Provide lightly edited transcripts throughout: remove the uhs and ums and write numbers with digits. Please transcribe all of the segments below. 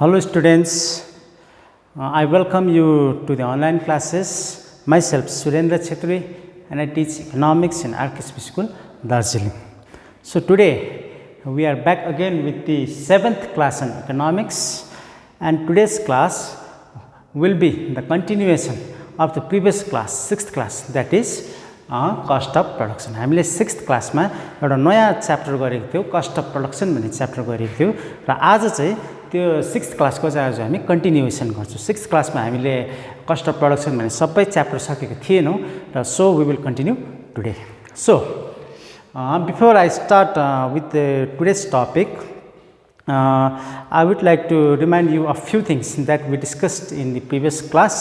Hello students, I welcome you to the online classes. Myself Surendra Chetri and I teach economics in RKSP School, Darjeeling. So today we are back again with the 7th class on economics, and today's class will be the continuation of the previous class, 6th class, that is cost of production. हामीले 6th class मा एउटा नयाँ chapter गरेको थियौ, cost of production भन्ने chapter गरेको थियौ र आज चाहिँ त्यो 6th class को चाहिँ आज हामी कन्टिन्युएसन गर्छौं। 6th class मा हामीले cost of production भन्ने सबै च्याप्टर सकेको थिएनौं र so we will continue today. So before I start with today's topic, I would like to remind you of few things that we discussed in the previous class.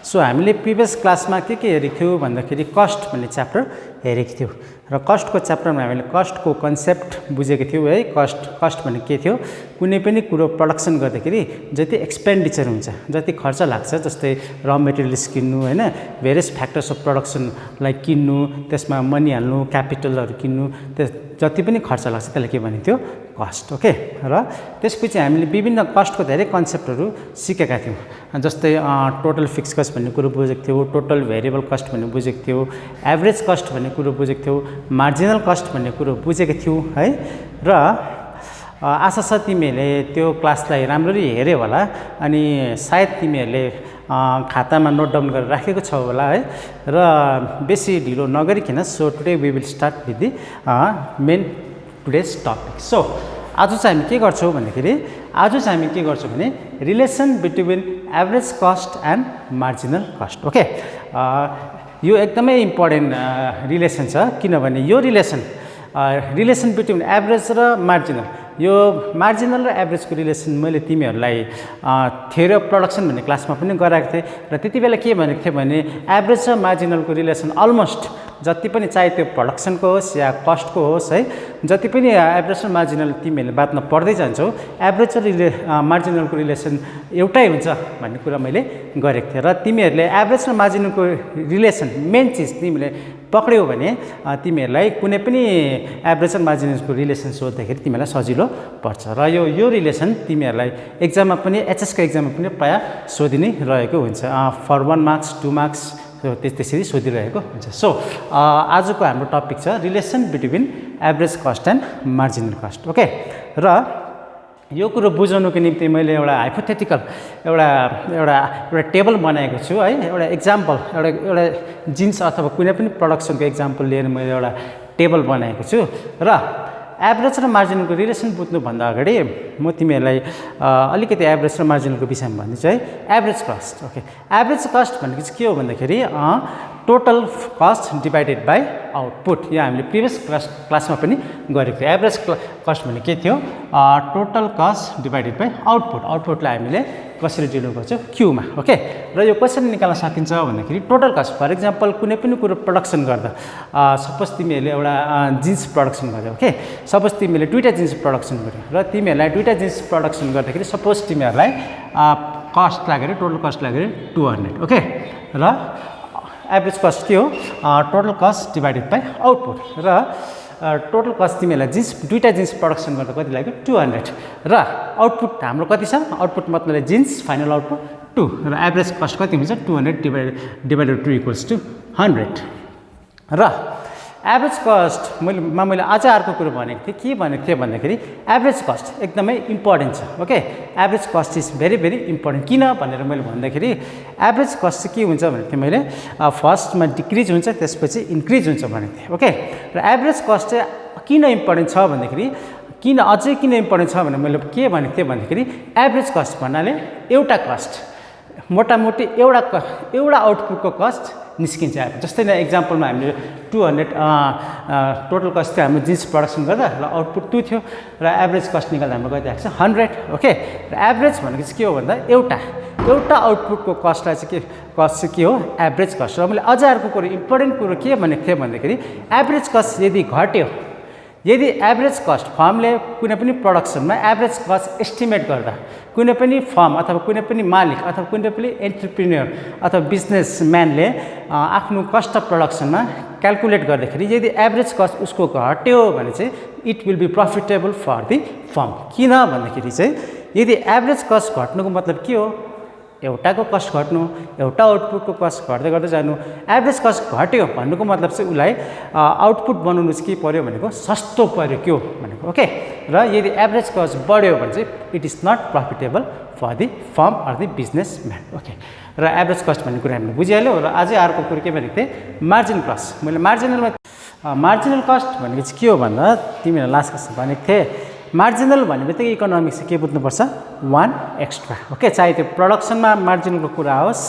So हामीले previous क्लासमा के हेरेको थियौ भन्दाखेरि cost भन्ने chapter हेरेको थियौ र कस्टको च्याप्टरमा हामीले कस्टको कन्सेप्ट बुझेको थियौ है। कस्ट भन्ने के थियो, कुनै पनि कुरो प्रोडक्सन गर्दाखेरि जति एक्सपेन्डिचर हुन्छ, जति खर्च लाग्छ, जस्तै र मटेरियल्स किन्नु हैन, भेरियस फ्याक्टर्स अफ प्रोडक्सनलाई किन्नु, त्यसमा मनी हाल्नु, क्यापिटलहरु किन्नु, जति पनि खर्च लाग्छ त्यसलाई के भनिन्थ्यो, कस्ट। ओके, र त्यसपछि हामीले विभिन्न कस्टको धेरै कन्सेप्टहरु सिकेका थियौ, जस्तै टोटल फिक्स्ड कस्ट भन्ने कुरो बुझेको थियौ, टोटल भेरिएबल कस्ट भन्ने बुझेको थियौ, एभरेज कस्ट भन्ने कुरो बुझेको थियौ, मार्जिनल कस्ट भन्ने कुरो बुझेको थियौ है। र आशा छ तिमीहरूले त्यो क्लासलाई राम्ररी हेर्यौ होला अनि सायद तिमीहरूले खातामा नोट डाउन गरेर राखेको छौ होला है। र बेसी ढिलो नगरिकिन so today we will start with the main today's topic. So आज चाहिँ हामी के गर्छौं भन्दाखेरि भने relation between average cost and marginal cost. Okay, यो एकदमै इम्पोर्टेन्ट रिलेसन छ, किनभने यो रिलेसन बिट्विन एभरेज र मार्जिनल, यो मार्जिनल र एभरेजको रिलेसन मैले तिमीहरूलाई थ्योरी अफ प्रोडक्सन भन्ने क्लासमा पनि गराएको थिएँ र त्यति बेला के भनेको थिएँ भने एभरेज र मार्जिनलको रिलेसन अलमोस्ट जति पनि चाहे त्यो प्रोडक्सनको होस् या कस्टको होस् है, जति पनि एभरेज र मार्जिनल तिमीहरूले बातमा पढ्दै जान्छौ, एभरेज र मार्जिनलको रिलेसन एउटै हुन्छ भन्ने कुरा मैले गरेको थिएँ। र तिमीहरूले एभरेज र मार्जिनलको रिलेसन मेन चिज तिमीले पक्ड्यौ भने तिमीहरूलाई कुनै पनि एभरेज र मार्जिनलको रिलेसन सोध्दाखेरि तिमीलाई सजिलो पर्छ र यो रिलेसन तिमीहरूलाई एक्जाममा पनि एचएसको एक्जाममा पनि प्रायः सोधिनै रहेको हुन्छ, फर 1 मार्क्स 2 मार्क्स त्यसरी सोधिरहेको हुन्छ। सो आजको हाम्रो टपिक छ relation between average cost and marginal cost. Okay, र यो कुरो बुझाउनुको निम्ति मैले एउटा हाइपोथेटिकल एउटा टेबल बनाएको छु है, एउटा एक्जाम्पल, एउटा जिन्स अथवा कुनै पनि प्रोडक्सनको एक्जाम्पल लिएर मैले एउटा टेबल बनाएको छु र एभरेज र मार्जिनलको रिलेसन बुझ्नुभन्दा अगाडि म तिमीहरूलाई अलिकति एभरेज र मार्जिनलको विषयमा भन्दिन्छु है। Average cost, okay, average cost भनेको चाहिँ के हो भन्दाखेरि total cost divided by output. यो हामीले प्रिभियस क्लासमा पनि गरेको थियो। एभरेज कस्ट भने के थियो, total cost divided by output. आउटपुटलाई हामीले कसरी डिनोट गर्छौँ, क्यूमा। ओके, र यो कसरी निकाल्न सकिन्छ भन्दाखेरि टोटल कस्ट, फर इक्जाम्पल कुनै पनि कुरो प्रोडक्सन गर्दा, सपोज तिमीहरूले एउटा जिन्स प्रोडक्सन गर्यौ, ओके, सपोज तिमीले दुईटा जिन्स प्रोडक्सन गर्यौ र तिमीहरूलाई दुईटा जिन्स प्रोडक्सन गर्दाखेरि सपोज तिमीहरूलाई कस्ट लागेर, टोटल कस्ट लागेर 200। ओके, र एभरेज कस्ट के हो, total cost divided by output. र टोटल कस्ट तिमीहरूलाई दुईटा जिन्स प्रोडक्सन गर्दा कति लाग्यो, 200 र आउटपुट हाम्रो कति छ, आउटपुट मतलब जिन्स फाइनल आउटपुट 2 र एभरेज कस्ट कति हुन्छ, 200 डिभाइडेड 2 इक्वल्स टु 100। र एभरेज कस्ट मैले अझ अर्को कुरो भनेको थिएँ, के भनेको थिएँ भन्दाखेरि एभरेज कस्ट एकदमै इम्पोर्टेन्ट छ। Okay, average cost is very very important. किन भनेर मैले भन्दाखेरि एभरेज कस्ट चाहिँ के हुन्छ भनेको थिएँ मैले, फर्स्टमा डिक्रिज हुन्छ त्यसपछि इन्क्रिज हुन्छ भनेको थिएँ। ओके, र एभरेज कस्ट चाहिँ किन इम्पोर्टेन्ट छ भन्दाखेरि, अझै किन इम्पोर्टेन्ट छ भने मैले के भनेको थिएँ भन्दाखेरि एभरेज कस्ट भन्नाले एउटा कस्ट, मोटामोटी एउटा आउटपुटको कस्ट निस्किन्छ। जस्तै न एक्जाम्पलमा हामीले 200 टोटल कस्ट थियो हाम्रो जिन्स प्रोडक्सन गर्दा र आउटपुट 2 थियो र एभरेज कस्ट निकाल्दा हाम्रो कति आएको छ, 100। ओके, र एभरेज भनेको चाहिँ के हो भन्दा एउटा आउटपुटको कस्टलाई चाहिँ के हो, एभरेज कस्ट। र मैले अझ अर्को कुरो इम्पोर्टेन्ट कुरो के भनेको थिएँ भन्दाखेरि एभरेज कस्ट यदि घट्यो, यदि एभरेज कस्ट फर्मले कुनै पनि प्रोडक्सनमा एभरेज कस्ट एस्टिमेट गर्दा, कुनै पनि फर्म अथवा कुनै पनि मालिक अथवा कुनै पनि एन्टरप्रेन्योर अथवा बिजनेसम्यानले आफ्नो कस्ट अफ प्रोडक्सनमा क्याल्कुलेट गर्दाखेरि यदि एभरेज कस्ट उसको घट्यो भने चाहिँ it will be profitable for the firm. किन भन्दाखेरि चाहिँ यदि एभरेज कस्ट घट्नुको मतलब के हो एउटाको कस्ट घट्नु एउटा आउटपुटको कस्ट घट्दै गर्दै जानु एभरेज कस्ट घट्यो भन्नुको मतलब चाहिँ उसलाई आउटपुट बनाउनु चाहिँ के पर्यो भनेको सस्तो पर्यो के हो भनेको ओके र यदि एभरेज कस्ट बढ्यो भने चाहिँ it is not profitable for the firm or the businessman okay र एभरेज कस्ट भन्ने कुरा हामीले बुझिहाल्यौँ र अझै अर्को कुरो के भनेको थिएँ मार्जिनल कस्ट मैले मार्जिनल कस्ट भनेको चाहिँ के हो भन्दा तिमीलाई लास्ट क्लासमा भनेको थिएँ मार्जिनल भन्ने बित्तिकै इकोनोमिक्स के बुझ्नुपर्छ वान एक्स्ट्रा ओके चाहे त्यो प्रडक्सनमा मार्जिनलको कुरा आओस्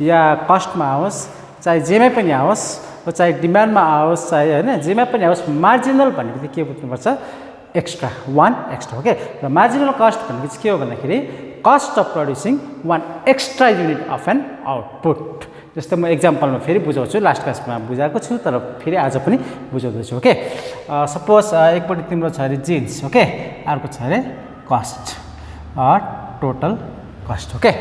या कस्टमा आओस् चाहे जेमै पनि आओस् चाहे डिमान्डमा आओस् चाहे होइन जेमा पनि आओस् मार्जिनल भन्ने बित्तिकै के बुझ्नुपर्छ एक्स्ट्रा वान एक्स्ट्रा ओके र मार्जिनल कस्ट भनेको चाहिँ के हो भन्दाखेरि cost of producing one extra unit of an output जस्तो म एक्जाम्पलमा फेरि बुझाउँछु लास्ट क्लासमा बुझाएको छु तर फेरि आज पनि बुझाउँदैछु ओके सपोज एकपट्टि तिम्रो छ अरे जिन्स ओके अर्को छ अरे cost total cost okay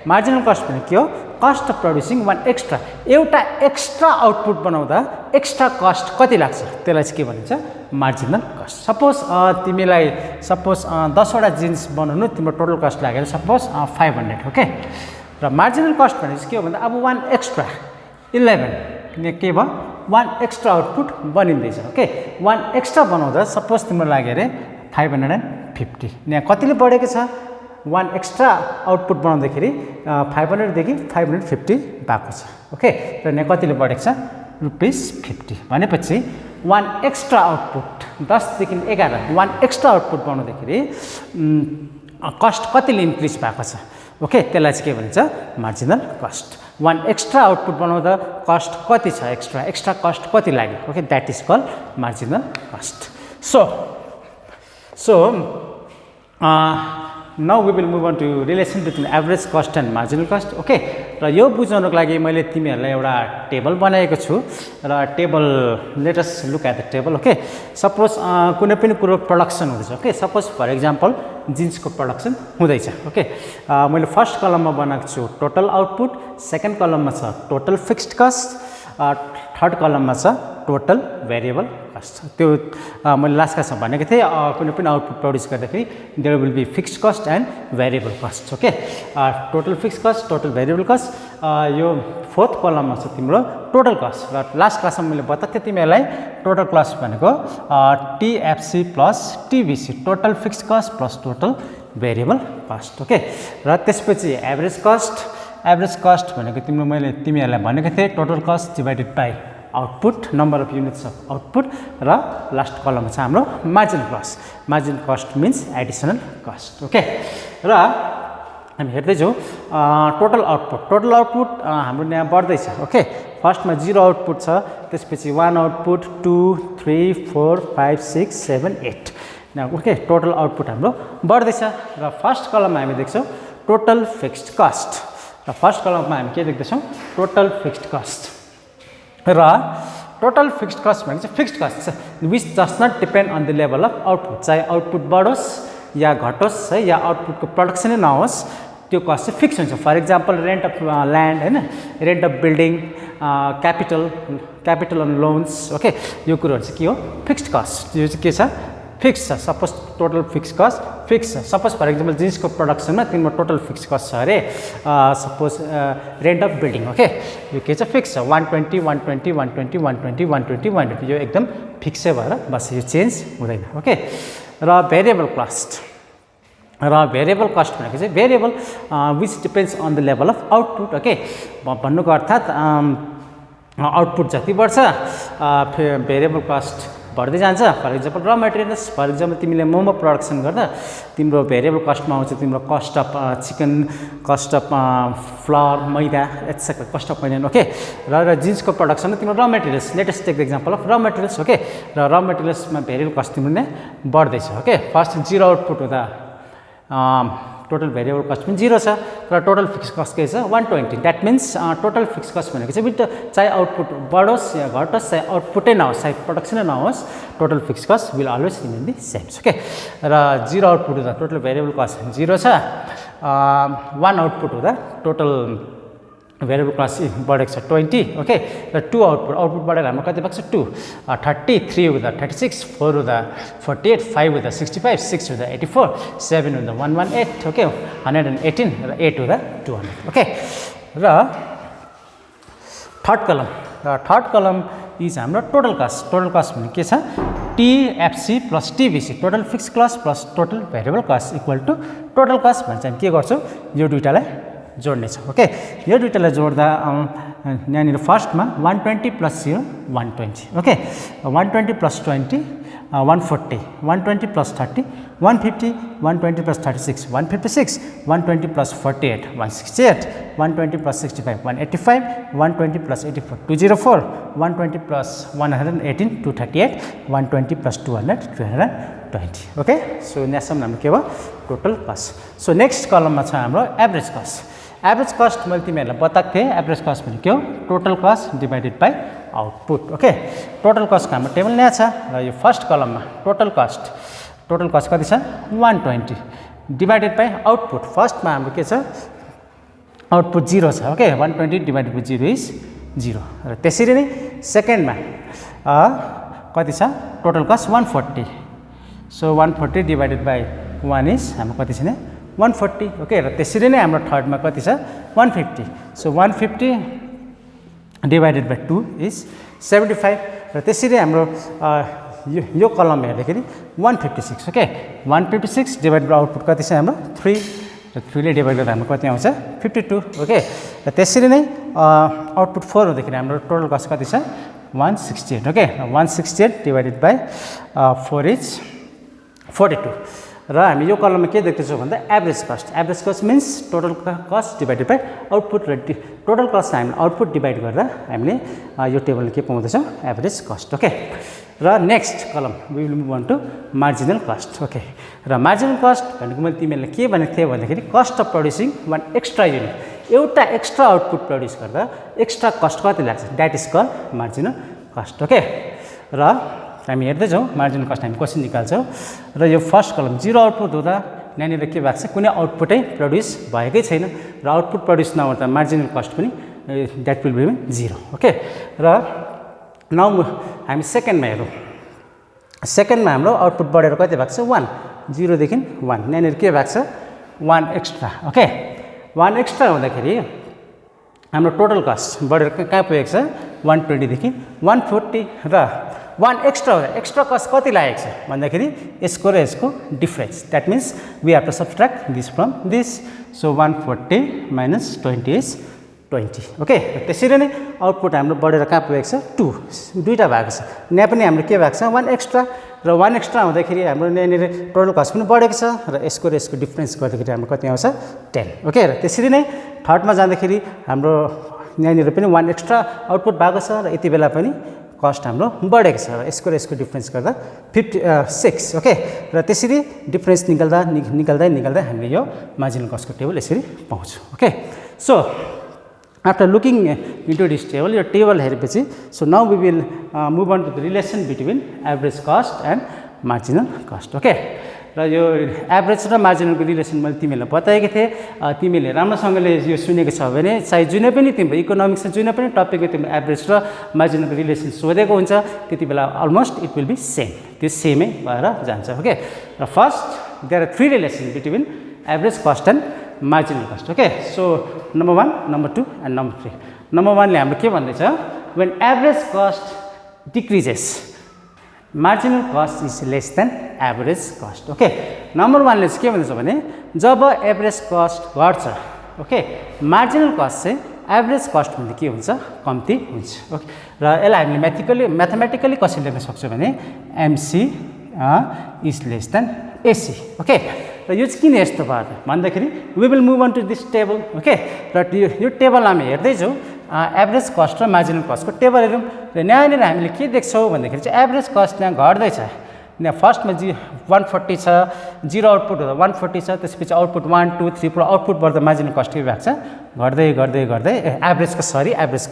marginal cost भने के हो cost of producing one extra एउटा एक्स्ट्रा आउटपुट बनाउँदा एक्स्ट्रा कस्ट कति लाग्छ त्यसलाई चाहिँ के भनिन्छ मार्जिनल कस्ट सपोज तिमीलाई सपोज 10वटा जिन्स बनाउनु तिम्रो टोटल कस्ट लागेर सपोज 500 ओके र मार्जिनल कस्ट भनेपछि के हो भन्दा अब वान एक्स्ट्रा 11 के भयो वान एक्स्ट्रा आउटपुट बनिँदैछ ओके वान एक्स्ट्रा बनाउँदा सपोज तिम्रो लाग्यो अरे 550 यहाँ कतिले बढेको छ वान एक्स्ट्रा आउटपुट बनाउँदाखेरि 500 देखि 550 भएको छ ओके र यहाँ कतिले बढेको छ ₹50 भनेपछि वान एक्स्ट्रा आउटपुट 10 देखि 11 वान एक्स्ट्रा आउटपुट बनाउँदाखेरि कस्ट कतिले इन्क्रिज भएको छ ओके त्यसलाई चाहिँ के भनिन्छ marginal cost one extra output बनाउँदा कस्ट कति छ एक्स्ट्रा कस्ट कति लाग्यो okay that is called marginal cost so now we will move on to relation between average cost and marginal cost okay र यो बुझाउनको लागि मैले तिमीहरूलाई एउटा टेबल बनाएको छु र table let us look at the table okay suppose कुनै पनि कुरो प्रोडक्सन हुँदैछ ओके सपोज फर एक्जाम्पल जिन्सको प्रोडक्सन हुँदैछ ओके मैले फर्स्ट कलममा बनाएको छु टोटल आउटपुट सेकेन्ड कलममा छ टोटल फिक्स्ड कस्ट थर्ड कलममा छ टोटल भेरिएबल कस्ट त्यो मैले लास्ट क्लासमा भनेको थिएँ कुनै पनि आउटपुट प्रड्युस गर्दाखेरि there will be fixed cost and variable cost okay total fixed cost total variable cost यो फोर्थ कलममा छ तिम्रो टोटल कस्ट र लास्ट क्लासमा मैले बताएको थिएँ तिमीहरूलाई टोटल कस्ट भनेको TFC plus TVC total fixed cost plus total variable cost okay र त्यसपछि एभरेज कस्ट भनेको तिमीहरूलाई भनेको थिएँ total cost divided by output number of units of output र लास्ट कलममा छ हाम्रो marginal cost means additional cost okay र हामी हेर्दैछौँ टोटल आउटपुट हाम्रो यहाँ बढ्दैछ ओके फर्स्टमा 0 आउटपुट छ त्यसपछि 1 आउटपुट 2 3 4 5 6 7 8 ओके टोटल आउटपुट हाम्रो बढ्दैछ र फर्स्ट कलममा हामी देख्छौँ टोटल फिक्स्ड कस्ट र फर्स्ट कलममा हामी के देख्दैछौँ टोटल फिक्स्ड कस्ट र टोटल फिक्स्ड कस्ट भनेको चाहिँ फिक्स्ड कस्ट छ which does not depend on the level of output चाहे आउटपुट बढोस् या घटोस् है या आउटपुटको प्रडक्सनै नहोस् त्यो कस्ट चाहिँ फिक्स हुन्छ for example rent of land होइन rent of building capital on loans okay यो कुरोहरू चाहिँ के हो फिक्स्ड कस्ट यो चाहिँ के छ फिक्स छ suppose total fix cost fix छ सपोज फर इक्जाम्पल जिन्सको प्रडक्सनमा तिम्रो टोटल फिक्स कस्ट छ अरे suppose rent of building okay यो के छ फिक्स छ 120 यो एकदम फिक्सै भएर बस यो चेन्ज हुँदैन ओके र भेरिएबल कस्ट भनेको चाहिँ variable which depends on the level of output okay भन्नुको अर्थात् आउटपुट जति बढ्छ भेरिएबल कस्ट बढ्दै जान्छ for example raw materials for example तिमीले मोमो प्रडक्सन गर्दा तिम्रो भेरिएबल कस्टमा आउँछ तिम्रो cost of chicken cost of flour मैदा एट्सेट्रा कस्ट अफ मैदा ओके र जिन्सको प्रडक्सनमा तिम्रो raw materials let's take example of raw materials okay raw मेटेरियल्समा भेरिएबल कस्ट तिम्रो नै बढ्दैछ ओके फर्स्ट 0 आउटपुट हुँदा टोटल भेरिएबल कस्ट पनि 0 छ र टोटल फिक्स कस्ट के छ 120 that means total fix cost भनेको चाहिँ चाहे आउटपुट बढोस् या घटोस् चाहे आउटपुटै नहोस् चाहे प्रडक्सनै नहोस् total fix cost will always remain the same okay र 0 आउटपुट हुँदा टोटल भेरिएबल कस्ट 0 छ 1 आउटपुट हुँदा टोटल भेरिएबल कस्ट बढेको छ 20 ओके र 2 आउटपुट बढेर हाम्रो कति भएको छ 2 30 3 हुँदा 36 4 हुँदा 48 5 हुँदा 65 6 हुँदा 84 7 हुँदा 118 ओके 118 र 8 हुँदा 200 ओके र थर्ड कलम इज हाम्रो टोटल कस्ट भने के छ TFC plus TVC total fix cost plus total variable cost equal to total cost भने चाहिँ के गर्छौँ यो दुईटालाई जोड्ने छ ओके यो दुईटालाई जोड्दा यहाँनिर फर्स्टमा 120 plus 0 120 okay 120 plus 20 140 120 plus 30 150 120 plus 36 156 120 plus 48 168 120 plus 65 185 120 plus 84 204 120 plus 118 238 120 plus 200 220 okay so यहाँसम्म हाम्रो के भयो टोटल कस्ट सो नेक्स्ट कलममा छ हाम्रो एभरेज कस्ट मैले तिमीहरूलाई बताएको थिएँ एभरेज कस्ट भने के हो total cost divided by output okay total कस्टको हाम्रो टेबल यहाँ छ र यो फर्स्ट कलममा टोटल कस्ट कति छ 120 डिभाइडेड बाई आउटपुट फर्स्टमा हाम्रो के छ आउटपुट 0 छ ओके 120 डिभाइडेड बाई 0 इज 0 र त्यसरी नै सेकेन्डमा कति छ total cost 140 so 140 divided by 1 is हाम्रो कति छ 140 ओके र त्यसरी नै हाम्रो थर्डमा कति छ 150 सो 150 डिभाइडेड बाई 2 इज 75 र त्यसरी हाम्रो यो कलम हेर्दाखेरि 156 ओके 156 डिभाइडेड बाई आउटपुट कति छ हाम्रो 3 र 3 ले डिभाइड गर्दा हाम्रो कति आउँछ 52 ओके र त्यसरी नै आउटपुट 4 हुँदाखेरि हाम्रो टोटल कस्ट कति छ 168 ओके 168 डिभाइडेड बाई 4 इज 42 र हामी यो कलममा के देख्दैछौँ भन्दा average cost means total cost divided by output र टोटल कस्ट हामीले आउटपुट डिभाइड गरेर हामीले यो टेबलमा के पाउँदैछौँ एभरेज कस्ट ओके र next column we will move on to marginal cost okay र मार्जिनल कस्ट भनेको मैले तिमीहरूलाई के भनेको थिएँ भन्दाखेरि cost of producing one extra unit एउटा एक्स्ट्रा आउटपुट प्रड्युस गर्दा एक्स्ट्रा कस्ट कति लाग्छ that is call marginal cost okay र हामी हेर्दै जाउँ मार्जिनल कस्ट हामी कसरी निकाल्छौँ र यो फर्स्ट कलम 0 आउटपुट हुँदा यहाँनिर के भएको छ कुनै आउटपुटै प्रड्युस भएकै छैन र आउटपुट प्रड्युस नहुँदा मार्जिनल कस्ट पनि द्याट विल बी 0 ओके र नाउ हामी सेकेन्डमा हेरौँ सेकेन्डमा हाम्रो आउटपुट बढेर कति भएको छ 1 0 देखि 1 यहाँनिर के भएको छ 1 एक्स्ट्रा ओके 1 एक्स्ट्रा हुँदाखेरि हाम्रो टोटल कस्ट बढेर कहाँ पुगेको छ 120 देखि 140 र 1 एक्स्ट्रा कस्ट कति लागेको छ भन्दाखेरि यसको र यसको difference that means we have to subtract this from this so 140 minus 20 is 20 okay त्यसरी नै आउटपुट हाम्रो बढेर कहाँ पुगेको छ 2 दुईवटा भएको छ यहाँ पनि हाम्रो के भएको छ 1 एक्स्ट्रा र 1 एक्स्ट्रा हुँदाखेरि हाम्रो यहाँनिर टोटल कस्ट पनि बढेको छ र यसको डिफरेन्स गर्दाखेरि हाम्रो कति आउँछ 10 ओके र त्यसरी नै थर्डमा जाँदाखेरि हाम्रो यहाँनिर पनि 1 एक्स्ट्रा आउटपुट भएको छ र यति बेला पनि कस्ट हाम्रो बढेको छ र यसको डिफरेन्स गर्दा 56 ओके र त्यसरी डिफरेन्स निकाल्दै हामीले यो मार्जिनल कस्टको टेबल यसरी पाउँछौँ okay so after looking into this table यो टेबल हेरेपछि so now we will move on to the relation between average cost and marginal cost okay र यो एभरेज र मार्जिनलको रिलेसन मैले तिमीहरूलाई बताएकै थिएँ तिमीले राम्रोसँगले यो सुनेको छ भने चाहे जुनै पनि तिम्रो इकोनोमिक्समा जुनै पनि टपिकको तिम्रो एभरेज र मार्जिनलको रिलेसन सोधेको हुन्छ त्यति बेला almost it will be same त्यो सेमै भएर जान्छ ओके र first there are 3 relation between average cost and marginal cost okay so number 1 number 2 and number 3 number 1 ले हाम्रो के भन्दैछ when average cost decreases marginal cost is less than average cost okay number 1 ले चाहिँ के भन्दैछ भने जब एभरेज कस्ट घट्छ ओके मार्जिनल कस्ट चाहिँ एभरेज कस्ट भन्दा के हुन्छ कम्ती हुन्छ ओके र यसलाई हामीले म्याथमेटिकली कसरी लेख्न सक्छौँ भने MC is less than AC okay र यो चाहिँ किन यस्तो भयो भन्दाखेरि we will move on to this table okay र यो टेबल हामी हेर्दैछौँ एभरेज कस्ट र मार्जिनल कस्टको टेबल हेरौँ र यहाँनिर हामीले के देख्छौँ भन्दाखेरि चाहिँ एभरेज कस्ट यहाँ घट्दैछ यहाँ फर्स्टमा 140 छ, 0 आउटपुट हुँदा 140 छ, त्यसपछि आउटपुट 1 2 3 पुरा आउटपुट बढ्दा मार्जिनल कस्ट के भएको छ घट्दै घट्दै घट्दै एभरेज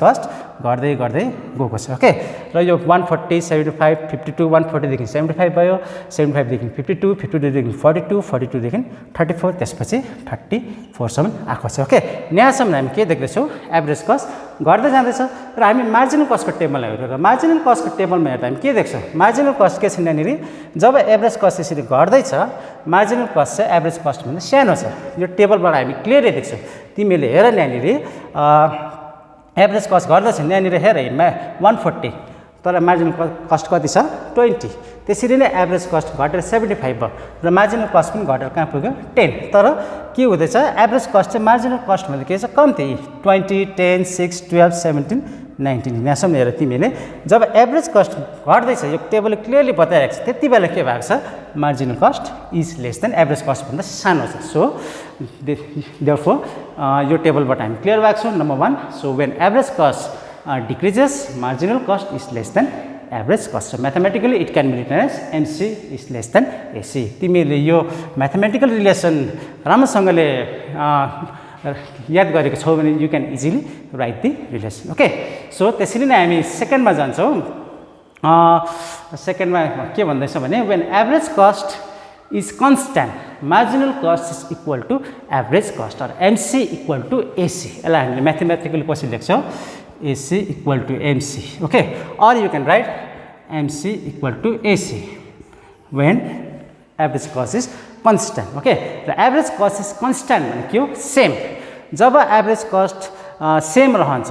कस्ट घट्दै घट्दै गएको छ। ओके, र यो 140 75 52 140 देखि 75 भयो, 75 देखि 52 52 देखि 42 42 देखि 34 त्यसपछि 34 सम्म आएको छ। ओके, यहाँसम्म हामी के देख्दैछौँ एभरेज कस्ट घट्दै जाँदैछ र हामी मार्जिनल कस्टको टेबलमा हेरेर मार्जिनल कस्टको टेबलमा हेर्दा हामी के देख्छौँ मार्जिनल कस्ट के छ यहाँनिर जब एभरेज कस्ट यसरी घट्दैछ मार्जिनल कस्ट चाहिँ एभरेज कस्टभन्दा सानो छ। यो टेबलबाट हामी क्लियरली देख्छौँ, तिमीले हेर यहाँनिर एभरेज कस्ट घट्दैछ यहाँनिर हेर 140 तर मार्जिनल कस्ट कति छ 20, त्यसरी नै एभरेज कस्ट घटेर 75 भयो र मार्जिनल कस्ट पनि घटेर कहाँ पुग्यो 10। तर के हुँदैछ एभरेज कस्ट चाहिँ मार्जिनल कस्टभन्दा के छ कम्ती 20 10 6 12 17 19 यहाँसम्म हेर तिमीले जब एभरेज कस्ट घट्दैछ यो टेबलले क्लियरली बताइरहेको छ त्यति बेला के भएको छ marginal cost is less than average कस्टभन्दा सानो छ। सो देयरफोर यो टेबलबाट हामी क्लियर भएको छौँ number 1 so when average cost decreases marginal cost is less than average cost. So mathematically it can be written as MC is less than AC. तिमीले यो mathematical relation राम्रोसँगले याद गरेको छौ भने you can easily right the relation. Okay, so त्यसरी नै हामी सेकेन्डमा जान्छौँ। सेकेन्डमा के भन्दैछ भने when average cost is constant marginal cost is equal to average cost or MC equal to AC. यसलाई हामीले म्याथमेटिकली कसरी लेख्छौँ AC equal to MC. Okay, or you can write MC equal to AC when average cost is constant. Okay, the average cost is constant भने के हो same. जब average cost same रहन्छ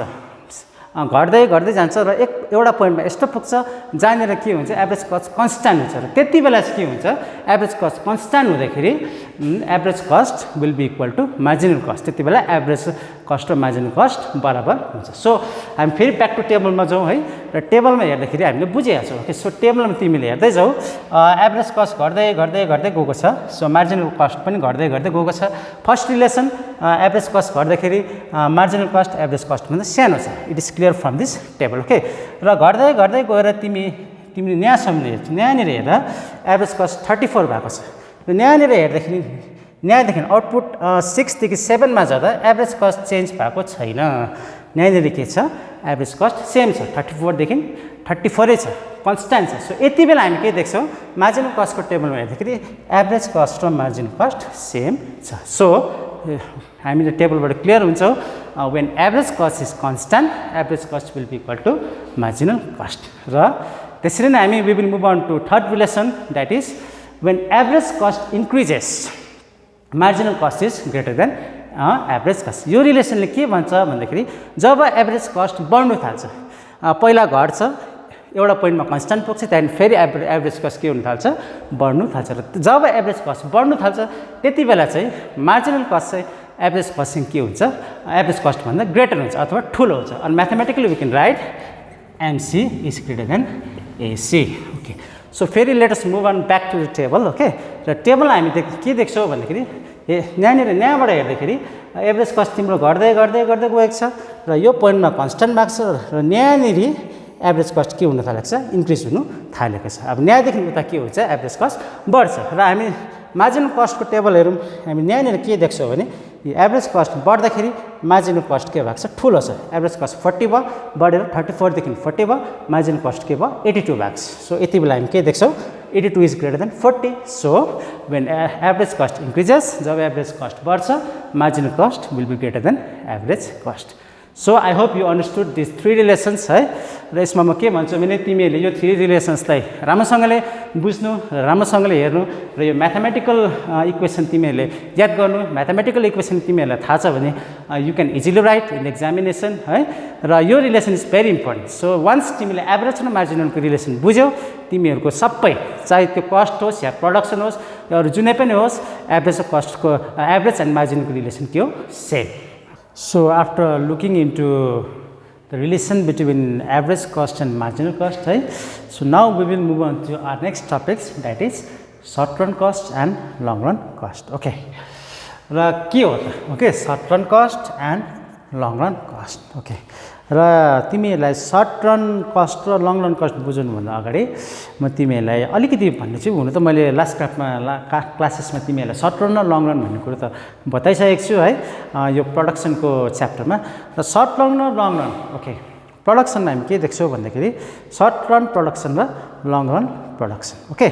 घट्दै घट्दै जान्छ र एउटा पोइन्टमा यस्तो पुग्छ जहाँनिर के हुन्छ एभरेज कस्ट कन्स्ट्यान्ट हुन्छ र त्यति बेला चाहिँ के हुन्छ एभरेज कस्ट कन्स्ट्यान्ट हुँदाखेरि average cost will be equal to marginal cost, त्यति बेला एभरेज कस्ट र मार्जिनल कस्ट बराबर हुन्छ। सो हामी फेरि ब्याक टु टेबलमा जाउँ है र टेबलमा हेर्दाखेरि हामीले बुझिहाल्छौँ। ओके, सो टेबलमा तिमीले हेर्दै जाऊ एभरेज कस्ट घट्दै घट्दै घट्दै गएको छ, सो मार्जिनल कस्ट पनि घट्दै घट्दै गएको छ। फर्स्ट रिलेसन एभरेज कस्ट घट्दाखेरि मार्जिनल कस्ट एभरेज कस्टभन्दा सानो छ, it is clear from this table. Okay, र घट्दै घट्दै गएर तिमीले यहाँसम्म हेर्छौ यहाँनिर हेर्दा एभरेज कस्ट 34 भएको छ र यहाँनिर हेर्दाखेरि यहाँदेखि आउटपुट 6 देखि 7 मा जाँदा एभरेज कस्ट चेन्ज भएको छैन। यहाँनिर के छ एभरेज कस्ट सेम छ 34 देखि 34 छ कन्स्ट्यान्ट छ। सो यति बेला हामी के देख्छौँ मार्जिनल कस्टको टेबलमा हेर्दाखेरि एभरेज कस्ट र मार्जिनल कस्ट सेम छ। सो हामीले टेबलबाट क्लियर हुन्छौँ when average cost is constant average cost will be equal to marginal cost। र त्यसरी नै हामी we will move on to third relation, that is when average cost increases marginal cost is greater than average cost। यो रिलेसनले के भन्छ भन्दाखेरि जब average cost बढ्नु थाल्छ पहिला घट्छ एउटा पोइन्टमा कन्स्ट्यान्ट पुग्छ त्यहाँदेखि फेरि एभरेज कस्ट के हुन थाल्छ बढ्नु थाल्छ र जब एभरेज कस्ट बढ्नु थाल्छ त्यति बेला चाहिँ मार्जिनल कस्ट चाहिँ एभरेज कस्ट चाहिँ के हुन्छ एभरेज कस्टभन्दा ग्रेटर हुन्छ अथवा ठुलो हुन्छ। अनि mathematically we can write MC is greater than AC. Okay, so फेरि let us move on back to the table. Okay, र टेबलमा हामी के देख्छौँ भन्दाखेरि यहाँबाट हेर्दाखेरि एभरेज कस्ट तिम्रो घट्दै घट्दै घट्दै गएको छ र यो पोइन्टमा कन्स्ट्यान्ट भएको छ र यहाँनिर एभरेज कस्ट के हुन थालेको छ इन्क्रिज हुनु थालेको छ। अब यहाँदेखि उता के हुन्छ एभरेज कस्ट बढ्छ र हामी मार्जिनल कस्टको टेबल हेरौँ हामी यहाँनिर के देख्छौँ भने यो एभरेज कस्ट बढ्दाखेरि मार्जिनल कस्ट के भएको छ ठुलो छ, एभरेज कस्ट 40 भयो बढेर 34 देखि 40 भयो, मार्जिनल कस्ट के भयो 82 भएको छ। सो यति बेला हामी के देख्छौँ 82 is greater than 40। So when average cost increases जब एभरेज कस्ट बढ्छ marginal cost will be greater than average cost. So I hope you understood this 3 relations है र यसमा म के भन्छु भने तिमीहरूले यो 3 रिलेसन्सलाई राम्रोसँगले बुझ्नु र राम्रोसँगले हेर्नु र यो म्याथमेटिकल इक्वेसन तिमीहरूले याद गर्नु। म्याथमेटिकल इक्वेसन तिमीहरूलाई थाहा छ भने you can easily write in examination है र यो relation is very important. So once तिमीले एभरेज र मार्जिनलको रिलेसन बुझ्यौ तिमीहरूको सबै चाहे त्यो कस्ट होस् या प्रोडक्सन होस् या अरू जुनै पनि होस् एभरेज र कस्टको एभरेज एन्ड मार्जिनलको रिलेसन के हो same. So after looking into the relation between average cost and marginal cost, right? So now we will move on to our next topics, that is short run cost and long run cost. Okay, र के हो त? Okay, short run cost and long run cost. Okay, र तिमीहरूलाई short run cost र long run cost बुझ्नुभन्दा अगाडि म तिमीहरूलाई अलिकति भन्ने छु। हुन त मैले लास्ट क्लासेसमा तिमीहरूलाई सर्ट रन र लङ रन भन्ने कुरो त बताइसकेको छु है यो प्रोडक्सनको च्याप्टरमा। र सर्ट रन र लङ रन ओके प्रोडक्सनमा हामी के देख्छौँ भन्दाखेरि सर्ट रन प्रोडक्सन र लङ रन प्रोडक्सन ओके।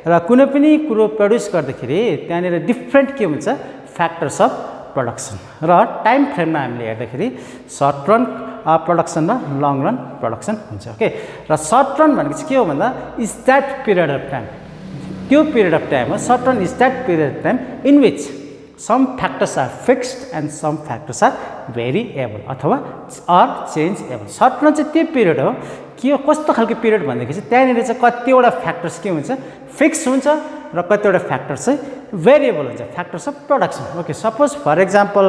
र कुनै पनि कुरो प्रड्युस गर्दाखेरि त्यहाँनिर डिफ्रेन्ट के हुन्छ फ्याक्टर्स अफ प्रोडक्सन र टाइम फ्रेममा हामीले हेर्दाखेरि सर्ट रन प्रोडक्सन र लङ रन प्रोडक्सन हुन्छ ओके। र सर्ट रन भनेको चाहिँ के हो भन्दा is that period of time, त्यो पिरियड अफ टाइम हो। Short run is that period of time in which some factors are fixed and some factors are variable अथवा आर चेन्जेबल। सर्ट रन चाहिँ त्यो पिरियड हो के हो कस्तो खालको पिरियड भनेदेखि चाहिँ त्यहाँनिर चाहिँ कतिवटा फ्याक्टर्स के हुन्छ फिक्स हुन्छ र कतिवटा फ्याक्टर्स चाहिँ भेरिएबल हुन्छ factors of production okay. Suppose for example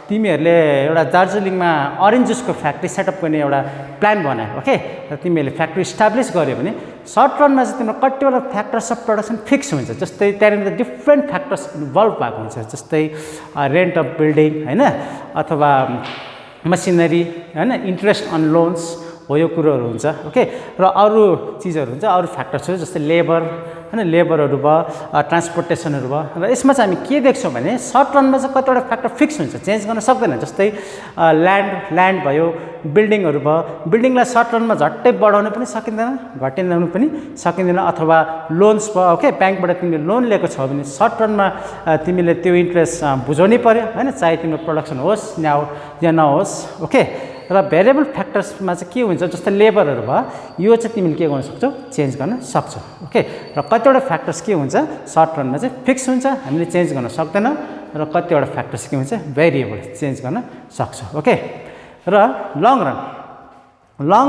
तिमीहरूले एउटा दार्जिलिङमा अरेन्ज जुसको फ्याक्ट्री सेटअप गर्ने एउटा प्लान बनायो ओके। र तिमीहरूले फ्याक्ट्री इस्टाब्लिस गर्यो भने सर्ट रनमा चाहिँ तिम्रो कतिवटा फ्याक्टर्स अफ प्रोडक्सन फिक्स हुन्छ। जस्तै त्यहाँनिर डिफ्रेन्ट फ्याक्टर्स इन्भल्भ भएको हुन्छ जस्तै रेन्ट अफ बिल्डिङ होइन अथवा मसिनरी होइन इन्ट्रेस्ट अन लोन्स हो यो कुरोहरू हुन्छ ओके। र अरू चिजहरू हुन्छ अरू फ्याक्टर्सहरू जस्तै लेबर होइन लेबरहरू भयो ट्रान्सपोर्टेसनहरू भयो। र यसमा चाहिँ हामी के देख्छौँ भने सर्ट रनमा चाहिँ कतिवटा फ्याक्टर फिक्स हुन्छ चेन्ज गर्न सक्दैन। जस्तै ल्यान्ड भयो बिल्डिङहरू भयो बिल्डिङलाई सर्ट रनमा झट्टै बढाउन पनि सकिँदैन घटिँदाउनु पनि सकिँदैन अथवा लोन्स भयो ओके ब्याङ्कबाट तिमीले लोन लिएको छौ भने सर्ट रनमा तिमीले त्यो इन्ट्रेस्ट बुझाउनै पऱ्यो होइन चाहे तिम्रो प्रोडक्सन होस् या नहोस् ओके। र भेरिएबल फ्याक्टर्समा चाहिँ के हुन्छ जस्तै लेबरहरू भयो यो चाहिँ तिमीले के गर्न सक्छौ चेन्ज गर्न सक्छौ ओके। र कतिवटा फ्याक्टर्स के हुन्छ सर्ट रनमा चाहिँ फिक्स हुन्छ हामीले चेन्ज गर्न सक्दैनौँ र कतिवटा फ्याक्टर्स के हुन्छ भेरिएबल चेन्ज गर्न सक्छौँ ओके। र लङ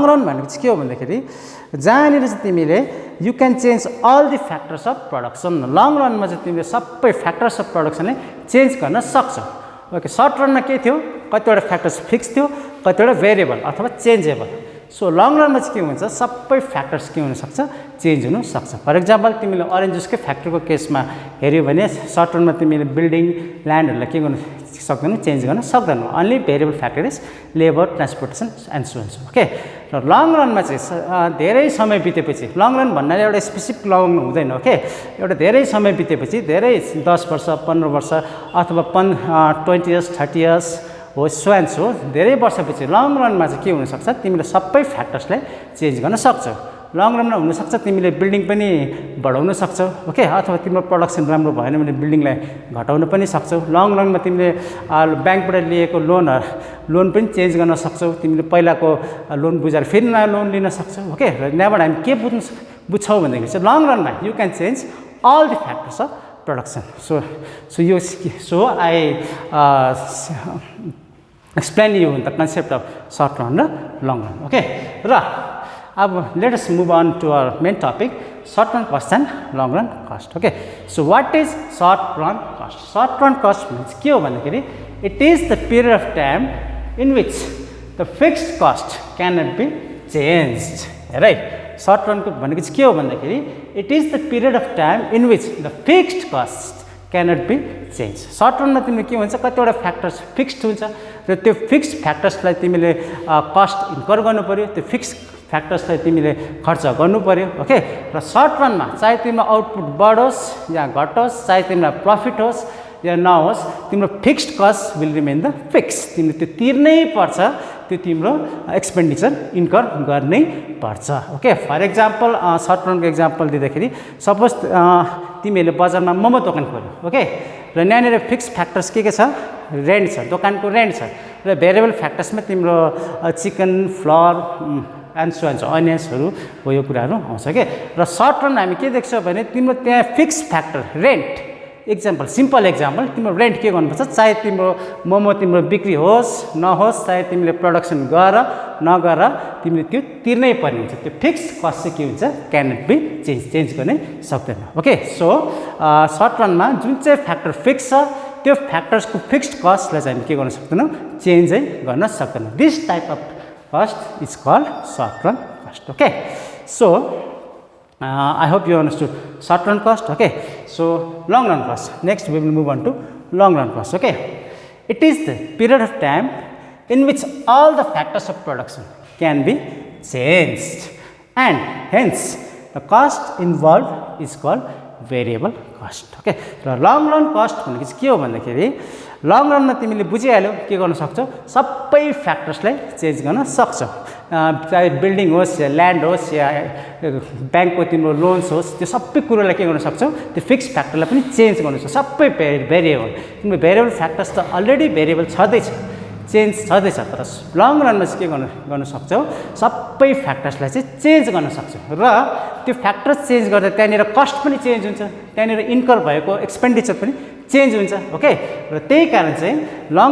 रन भनेको चाहिँ के हो भन्दाखेरि जहाँनिर चाहिँ तिमीले you can change all the factors of production. Long रनमा चाहिँ तिमीले सबै फ्याक्टर्स अफ प्रोडक्सनले चेन्ज गर्न सक्छौ ओके। सर्ट रनमा के थियो कतिवटा फ्याक्टर्स फिक्स थियो कतिवटा भेरिएबल अथवा चेन्जेबल। सो लङ रनमा चाहिँ के हुन्छ सबै फ्याक्टर्स के हुनसक्छ चेन्ज हुनसक्छ। फर इक्जाम्पल तिमीले अरेन्ज जुसकै फ्याक्ट्रीको केसमा हेऱ्यौ भने सर्ट रनमा तिमीले बिल्डिङ ल्यान्डहरूलाई के गर्नु सक्दैनौ चेन्ज गर्न सक्दैनौ only variable factor is labour transportation and so and so okay. र लङ रनमा चाहिँ धेरै समय बितेपछि लङ रन भन्नाले एउटा स्पेसिफिक लङ हुँदैन ओके। एउटा धेरै समय बितेपछि धेरै 10 वर्ष 15 वर्ष अथवा 20 इयर्स 30 इयर्स हो सो एन्ड सो धेरै वर्षपछि लङ रनमा चाहिँ के हुनसक्छ तिमीले सबै फ्याक्टर्सलाई चेन्ज गर्न सक्छौ। लङ रनमा हुनसक्छ तिमीले बिल्डिङ पनि बढाउन सक्छौ ओके अथवा तिम्रो प्रोडक्सन राम्रो भएन भने बिल्डिङलाई घटाउन पनि सक्छौ। लङ रनमा तिमीले ब्याङ्कबाट लिएको लोन पनि चेन्ज गर्न सक्छौ। तिमीले पहिलाको लोन बुझाएर फेरि नयाँ लोन लिन सक्छौ ओके। र यहाँबाट हामी के बुझ्छौँ भनेदेखि चाहिँ लङ रनमा you can change all the factors of production. So I explain you the concept of short run and long run okay. Now let us move on to our main topic short run cost and long run cost okay. So what is short run cost? Short run cost means के हो भन्दाखेरि it is the period of time in which the fixed cost cannot be changed right. Short run को भनेको चाहिँ के हो भन्दाखेरि it is the period of time in which the fixed cost cannot be changed. Short रनमा तिमीले के हुन्छ कतिवटा फ्याक्टर्स फिक्स्ड हुन्छ र त्यो फिक्स्ड फ्याक्टर्सलाई तिमीले कस्ट इन्कर गर्नु पर्यो त्यो फिक्स्ड फ्याक्टर्सलाई तिमीले खर्च गर्नु पर्यो ओके। र सर्ट रनमा चाहे तिम्रो आउटपुट बढोस् या घटोस् चाहे तिम्रो प्रफिट होस् या नहोस् तिम्रो fixed cost will remain the fix तिमीले त्यो तिर्नै पर्छ त्यो तिम्रो एक्सपेन्डिचर इन्कर गर्नै पर्छ ओके। फर इक्जाम्पल सर्ट रनको इक्जाम्पल दिँदाखेरि सपोज तिमीहरूले बजारमा मोमो दोकान खोल्यो ओके र यहाँनिर फिक्स फ्याक्टर्स के छ रेन्ट छ दोकानको रेन्ट छ र भेरिएबल फ्याक्टर्समा तिम्रो chicken flour and so and अनियन्सहरू हो यो कुराहरू आउँछ के। र सर्ट रन हामी के देख्छौँ भने तिम्रो त्यहाँ fix factor rent example simple example तिम्रो रेन्ट के गर्नुपर्छ चाहे तिम्रो मोमो तिम्रो बिक्री होस् नहोस् चाहे तिमीले प्रोडक्सन गर नगर तिमीले त्यो तिर्नै पर्ने हुन्छ त्यो फिक्स कस्ट चाहिँ के हुन्छ क्यानट बी चेन्ज गर्नै सक्दैन ओके। सो सर्ट रनमा जुन चाहिँ फ्याक्टर फिक्स छ त्यो फ्याक्टर्सको फिक्स्ड कस्टलाई चाहिँ हामी के गर्न सक्दैनौँ चेन्जै गर्न सक्दैनौँ। This type of cost is called short run cost okay. So I hope you understood short run cost okay. So long run cost next we will move on to long run cost okay. It is the period of time in which all the factors of production can be changed, and hence the cost involved is called variable cost. Okay, र long run cost भनेको चाहिँ के हो भन्दाखेरि long रनमा तिमीले बुझिहाल्यौ के गर्न सक्छौ, सबै फ्याक्टर्सलाई चेन्ज गर्न सक्छौ, चाहे बिल्डिङ होस् या ल्यान्ड होस् या ब्याङ्कको तिम्रो लोन्स होस्, त्यो सबै कुरोलाई के गर्न सक्छौ, त्यो फिक्स फ्याक्टरलाई पनि चेन्ज गर्नु सक्छौ, सबै भेरिएबल तिम्रो भेरिएबल फ्याक्टर्स त अलरेडी भेरिएबल छँदैछ, चेन्ज छँदैछ, तर लङ रनमा चाहिँ के गर्न सक्छौ, सबै फ्याक्टर्सलाई चाहिँ चेन्ज गर्न सक्छौ, र त्यो फ्याक्टर चेन्ज गर्दा त्यहाँनिर कस्ट पनि चेन्ज हुन्छ, त्यहाँनिर इन्कर भएको एक्सपेन्डिचर पनि चेन्ज हुन्छ। ओके, र त्यही कारण चाहिँ लङ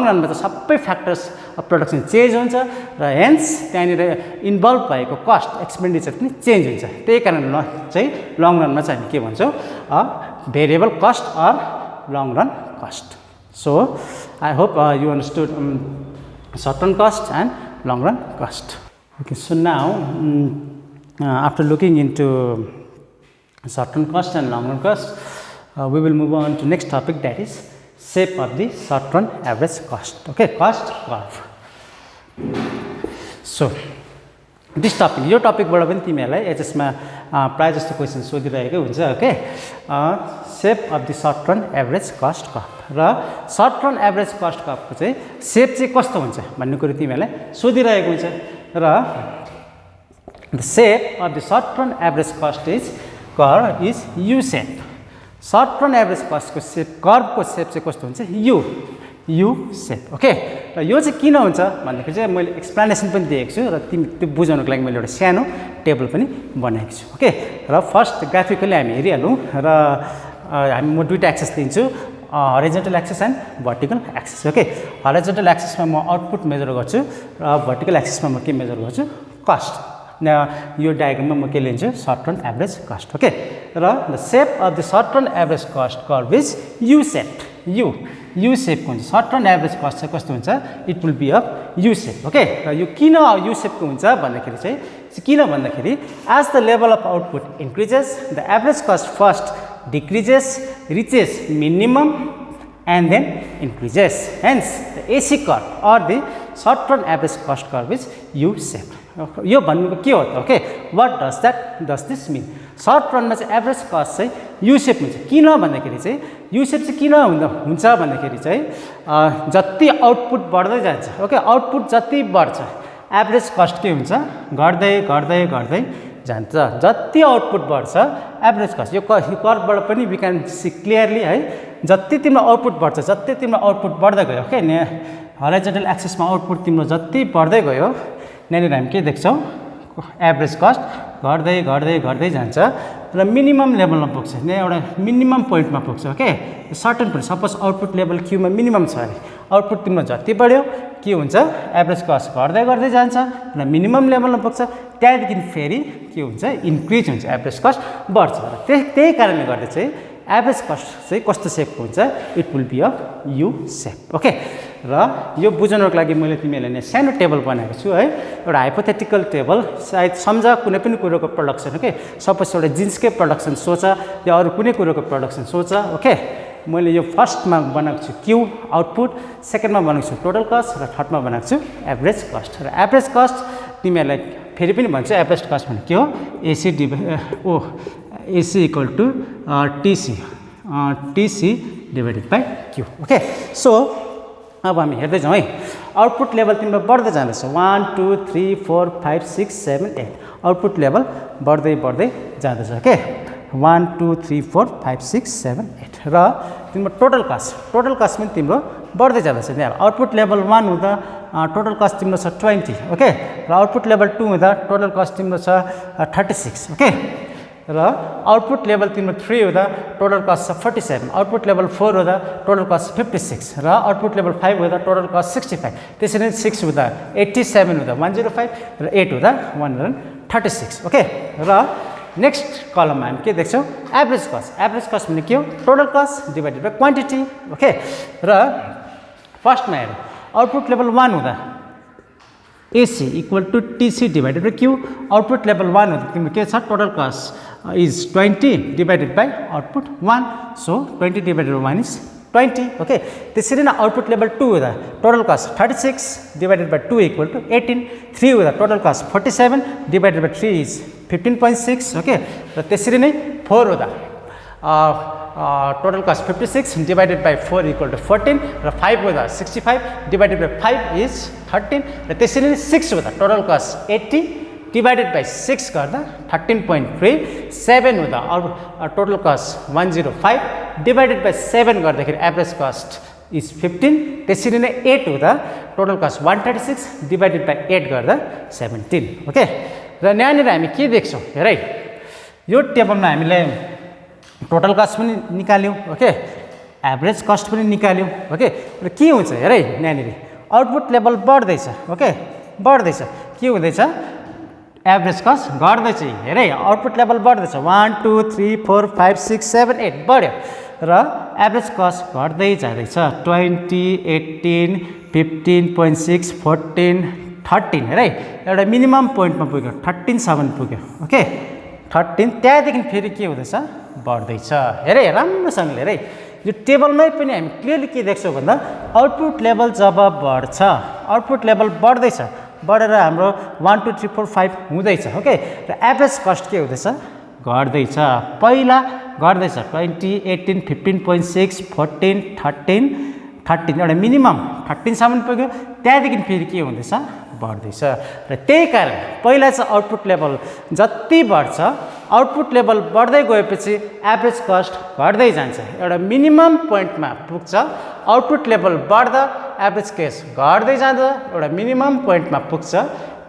रनमा त सबै फ्याक्टर्स अफ प्रोडक्सन चेन्ज हुन्छ, र हेन्स त्यहाँनिर इन्भल्भ भएको कस्ट एक्सपेन्डिचर पनि चेन्ज हुन्छ। त्यही कारण चाहिँ लङ रनमा चाहिँ हामी के भन्छौँ, variable cost or long run cost. So I hope you understood short run cost and long run cost. Okay, so now after looking into short run cost and long run cost, we will move on to next topic, that is shape of the short run average cost. Okay, cost curve. So this topic, यो टपिकबाट पनि तिमीहरूलाई एचएसमा प्रायः जस्तो question सोधिरहेकै हुन्छ। Okay, shape of the short run average cost curve, र short run average cost कर्भको चाहिँ सेप चाहिँ कस्तो हुन्छ भन्ने कुरो तिमीहरूलाई सोधिरहेको हुन्छ, र the shape of the short run average cost curve is U shape. Short run average कस्टको सेप, कर्भको सेप चाहिँ कस्तो हुन्छ, यु सेप। ओके, र यो चाहिँ किन हुन्छ भन्दाखेरि चाहिँ मैले एक्सप्लेनेसन पनि दिएको छु, र तिमी त्यो बुझाउनको लागि मैले एउटा सानो टेबल पनि बनाएको छु। ओके, र फर्स्ट ग्राफिकली हामी हेरिहालौँ, र म दुईवटा एक्सेस दिन्छु, horizontal axes and vertical axes. Okay, horizontal एक्सेसमा म आउटपुट मेजर गर्छु, र भर्टिकल एक्सेसमा म के मेजर गर्छु, कस्ट। यो डायग्राममा म के लिन्छु, short run average cost. Okay, र the shape of the short run average cost curve is U shape. U सेपको हुन्छ सर्ट रन एभरेज कस्ट चाहिँ कस्तो हुन्छ, it will be of U shape. Okay, र यो किन यु सेपको हुन्छ भन्दाखेरि चाहिँ किन भन्दाखेरि as the level of output increases the average cost first decreases reaches minimum and then increases, hence the AC curve or the short run average cost curve is U shaped. यो भन्नुको के हो त, okay, what does this mean? Short रनमा चाहिँ average cost चाहिँ U shape हुन्छ। किन भन्दाखेरि चाहिँ यु सेप चाहिँ किन हुन्छ भन्दाखेरि चाहिँ जति आउटपुट बढ्दै जान्छ, ओके, आउटपुट जति बढ्छ एभरेज कस्ट के हुन्छ, घट्दै घट्दै घट्दै जान्छ। जति आउटपुट बढ्छ एभरेज कस्ट, यो कर्भबाट पनि वी क्यान सी क्लियरली है, जति तिम्रो आउटपुट बढ्छ, जति तिम्रो आउटपुट बढ्दै गयो, ओके, हरिजन्टल एक्सेसमा आउटपुट तिम्रो जति बढ्दै गयो, यहाँनिर हामी के देख्छौँ, एभरेज कस्ट घट्दै घट्दै घट्दै जान्छ, र मिनिमम लेभलमा पुग्छ, यहाँ एउटा मिनिमम पोइन्टमा पुग्छ। Okay, certain point, suppose output level क्यूमा मिनिमम छ अरे, आउटपुट तिम्रो जति बढ्यो के हुन्छ, एभरेज कस्ट घट्दै घट्दै जान्छ र मिनिमम लेभलमा पुग्छ, त्यहाँदेखि फेरि के हुन्छ, इन्क्रिज हुन्छ, एभरेज कस्ट बढ्छ। र त्यही कारणले गर्दा चाहिँ एभरेज कस्ट चाहिँ कस्तो सेपको हुन्छ, it will be of U shape. Okay, र यो बुझाउनको लागि मैले तिमीहरूलाई सानो टेबल बनाएको छु है, एउटा हाइपोथेटिकल टेबल, सायद सम्झ कुनै पनि कुरोको प्रडक्सन। ओके, सपोज एउटा जिन्सकै प्रडक्सन सोच या अरू कुनै कुरोको प्रडक्सन सोच। ओके, मैले यो फर्स्टमा बनाएको छु क्यू आउटपुट, सेकेन्डमा बनाएको छु टोटल कस्ट, र थर्डमा बनाएको छु एभरेज कस्ट। र एभरेज कस्ट तिमीहरूलाई फेरि पनि भन्छु, एभरेज कस्ट भने के हो, AC equal to TC divided by Q. Okay, so अब हामी हेर्दै जाउँ है, आउटपुट लेभल तिम्रो बढ्दै जाँदैछ, 1 2 3 4 5 6 7 8, आउटपुट लेभल बढ्दै बढ्दै जाँदैछ। ओके, 1 2 3 4 5 6 7 8, र तिम्रो टोटल कस्ट पनि तिम्रो बढ्दै जाँदैछ। यहाँ आउटपुट लेभल 1 हुँदा टोटल कस्ट तिम्रो छ 20। ओके, र आउटपुट लेभल 2 हुँदा टोटल कस्ट तिम्रो छ 36। ओके, र आउटपुट लेभल तिम्रो 3 हुँदा टोटल कस्ट छ 47, आउटपुट लेभल 4 हुँदा टोटल कस्ट 56, र आउटपुट लेभल 5 हुँदा टोटल कस्ट 65, त्यसरी नै 6 हुँदा 87 हुँदा 105, र 8 हुँदा 136। ओके, र नेक्स्ट कलममा हामी के देख्छौँ, एभरेज कस्ट भने के हो, total cost divided by quantity. Okay, र फर्स्टमा हेरौँ, आउटपुट लेभल 1 हुँदा AC equal to TC divided by Q, output level 1 हुँदा तिम्रो के छ, total cost is 20 divided by output 1, so 20 divided by 1 is 20 okay त्यसरी नै आउटपुट लेभल 2 हुँदा total cost 36 divided by 2 equal to 18 3 हुँदा total cost 47 divided by 3 is 15.6 okay र त्यसरी नै 4 हुँदा total cost 56 divided by 4 equal to 14 र 5 हुँदा 65 divided by 5 is 13 र त्यसरी नै 6 हुँदा total cost 80 divided by 6 गर्दा 13.3 7 हुँदा total cost 105 divided by 7 गर्दाखेरि average cost is 15 त्यसरी नै 8 हुँदा total cost 136 divided by 8 गर्दा 17 ओके र यहाँनिर हामी के देख्छौँ हेर है यो टेबलमा हामीले टोटल कस्ट पनि निकाल्यौँ ओके एभरेज कस्ट पनि निकाल्यौँ ओके र के हुन्छ हेर है यहाँनिर आउटपुट लेभल बढ्दैछ ओके बढ्दैछ के हुँदैछ एभरेज कस्ट घट्दैछ हेर है आउटपुट लेभल बढ्दैछ 1 2 3 4 5 6 7 8 बढ्यो र एभरेज कस्ट घट्दै जाँदैछ 20 18 15.6 14 13 हेर है एउटा मिनिमम पोइन्टमा पुग्यो 13 पुग्यो ओके 13 त्यहाँदेखि फेरि के हुँदैछ बढ्दैछ हेर है राम्रोसँगले हेर है यो टेबलमै पनि हामी क्लियरली के देख्छौँ भन्दा आउटपुट लेभल जब बढ्छ आउटपुट लेभल बढ्दैछ बढेर हाम्रो 1 2 3 4 5 हुँदैछ ओके र एभरेज कस्ट के हुँदैछ घट्दैछ पहिला घट्दैछ 20 18 15.6 14 13 एउटा मिनिमम 13 पुग्यो त्यहाँदेखि फेरि के हुँदैछ बढ्दैछ र त्यही कारण पहिला चाहिँ आउटपुट लेभल जति बढ्छ आउटपुट लेभल बढ्दै गएपछि एभरेज कस्ट घट्दै जान्छ एउटा मिनिमम पोइन्टमा पुग्छ आउटपुट लेभल बढ्दा एभरेज केस घट्दै जाँदा एउटा मिनिमम पोइन्टमा पुग्छ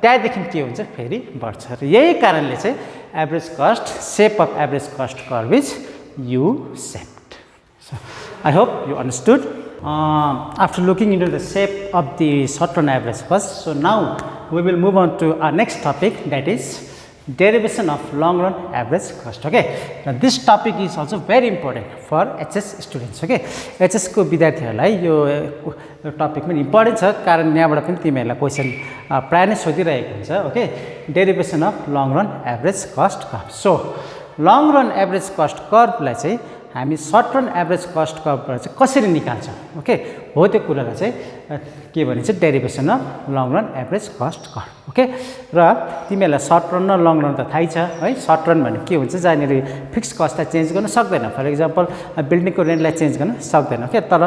त्यहाँदेखि के हुन्छ फेरि बढ्छ र यही कारणले चाहिँ average cost shape of average cost curve is you shaped I hope you understood after looking into the shape of the short run average cost, so now we will move on to our next topic, that is derivation of long run average cost. Okay, now this topic is also very important for HS students. Okay, HS को विद्यार्थीहरुलाई यो topic पनि important छ कारण यहाँबाट पनि तिमीहरुलाई question प्राय नै सोधिरहेको हुन्छ okay derivation of long run average cost curve so long run average cost कर्भलाई चाहिँ हामी सर्ट रन एभरेज कस्ट कर्भबाट चाहिँ कसरी निकाल्छौँ ओके हो त्यो कुरालाई चाहिँ के भनिन्छ derivation of long run average cost curve okay र तिमीहरूलाई सर्ट रन र लङ रन त थाहै छ है सर्ट रन भने के हुन्छ जहाँनिर फिक्स कस्टलाई चेन्ज गर्न सक्दैन फर इक्जाम्पल बिल्डिङको रेन्टलाई चेन्ज गर्न सक्दैन ओके तर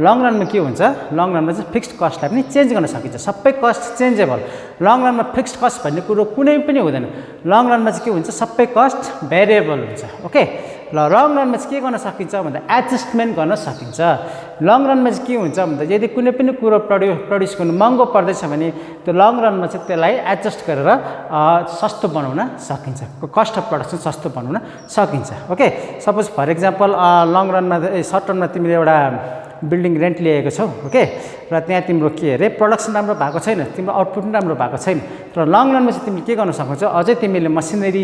लङ रनमा के हुन्छ लङ रनमा चाहिँ फिक्स्ड कस्टलाई पनि चेन्ज गर्न सकिन्छ सबै कस्ट चेन्जेबल लङ रनमा फिक्स्ड कस्ट भन्ने कुरो कुनै पनि हुँदैन लङ रनमा चाहिँ के हुन्छ सबै कस्ट भेरिएबल हुन्छ ओके ल लङ रनमा चाहिँ के गर्न सकिन्छ भन्दा एडजस्टमेन्ट गर्न सकिन्छ लङ रनमा चाहिँ के हुन्छ भन्दा यदि कुनै पनि कुरो प्रड्युस गर्नु महँगो पर्दैछ भने त्यो लङ रनमा चाहिँ त्यसलाई एडजस्ट गरेर सस्तो बनाउन सकिन्छ कस्ट अफ प्रडक्सन सस्तो बनाउन सकिन्छ okay suppose for example long रनमा सर्ट रनमा तिमीले एउटा बिल्डिङ रेन्ट लिएको छौ ओके र त्यहाँ तिम्रो के अरे प्रोडक्सन राम्रो भएको छैन तिम्रो आउटपुट पनि राम्रो भएको छैन तर लङ रनमा चाहिँ तिमीले के गर्न सक्छौ अझै तिमीले मसिनरी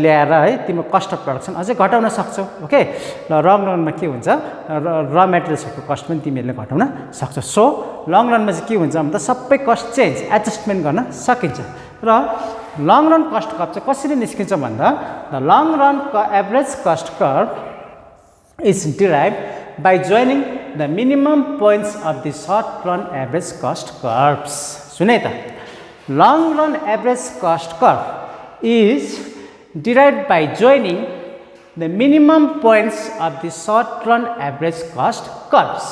ल्याएर है तिम्रो कस्ट अफ प्रडक्सन अझै घटाउन सक्छौ ओके र लङ रनमा के हुन्छ र मेटेरियल्सको कस्ट पनि तिमीले घटाउन सक्छौ सो लङ रनमा चाहिँ के हुन्छ भन्दा सबै कस्ट चेन्ज एडजस्टमेन्ट गर्न सकिन्छ र लङ रन कस्ट कर्भ चाहिँ कसरी निस्किन्छ भन्दा the long run average cost curve is derived by joining the minimum points of the short run average cost curves. Suneta, long run average cost curve is derived by joining the minimum points of the short run average cost curves.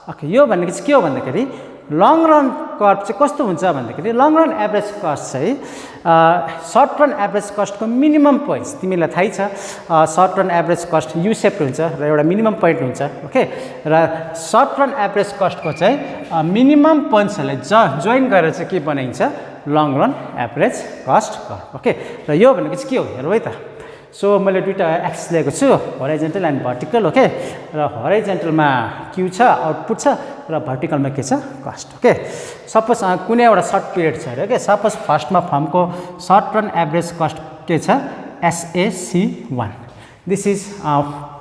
Okay, यो भनेको चाहिँ के हो भन्दाखेरि long run curve चाहिँ कस्तो हुन्छ भन्दाखेरि लङ रन एभरेज कस्ट चाहिँ सर्ट रन एभरेज कस्टको मिनिमम पोइन्ट्स तिमीलाई थाहै छ short run average cost U shaped हुन्छ र एउटा मिनिमम पोइन्ट हुन्छ ओके र सर्ट रन एभरेज कस्टको चाहिँ मिनिमम पोइन्ट्सहरूलाई जोइन गरेर चाहिँ के बनाइन्छ long run average cost curve okay र यो भनेको चाहिँ के हो हेरौँ है त सो मैले दुईवटा एक्सिस लिएको छु हराइजेन्टल एन्ड भर्टिकल ओके र हराइजेन्टलमा क्यू छ आउटपुट छ र भर्टिकलमा के छ कस्ट ओके सपोज कुनै एउटा सर्ट पिरियड छ अरे ओके सपोज फर्स्टमा फर्मको सर्ट रन एभरेज कस्ट के छ SAC1 दिस इज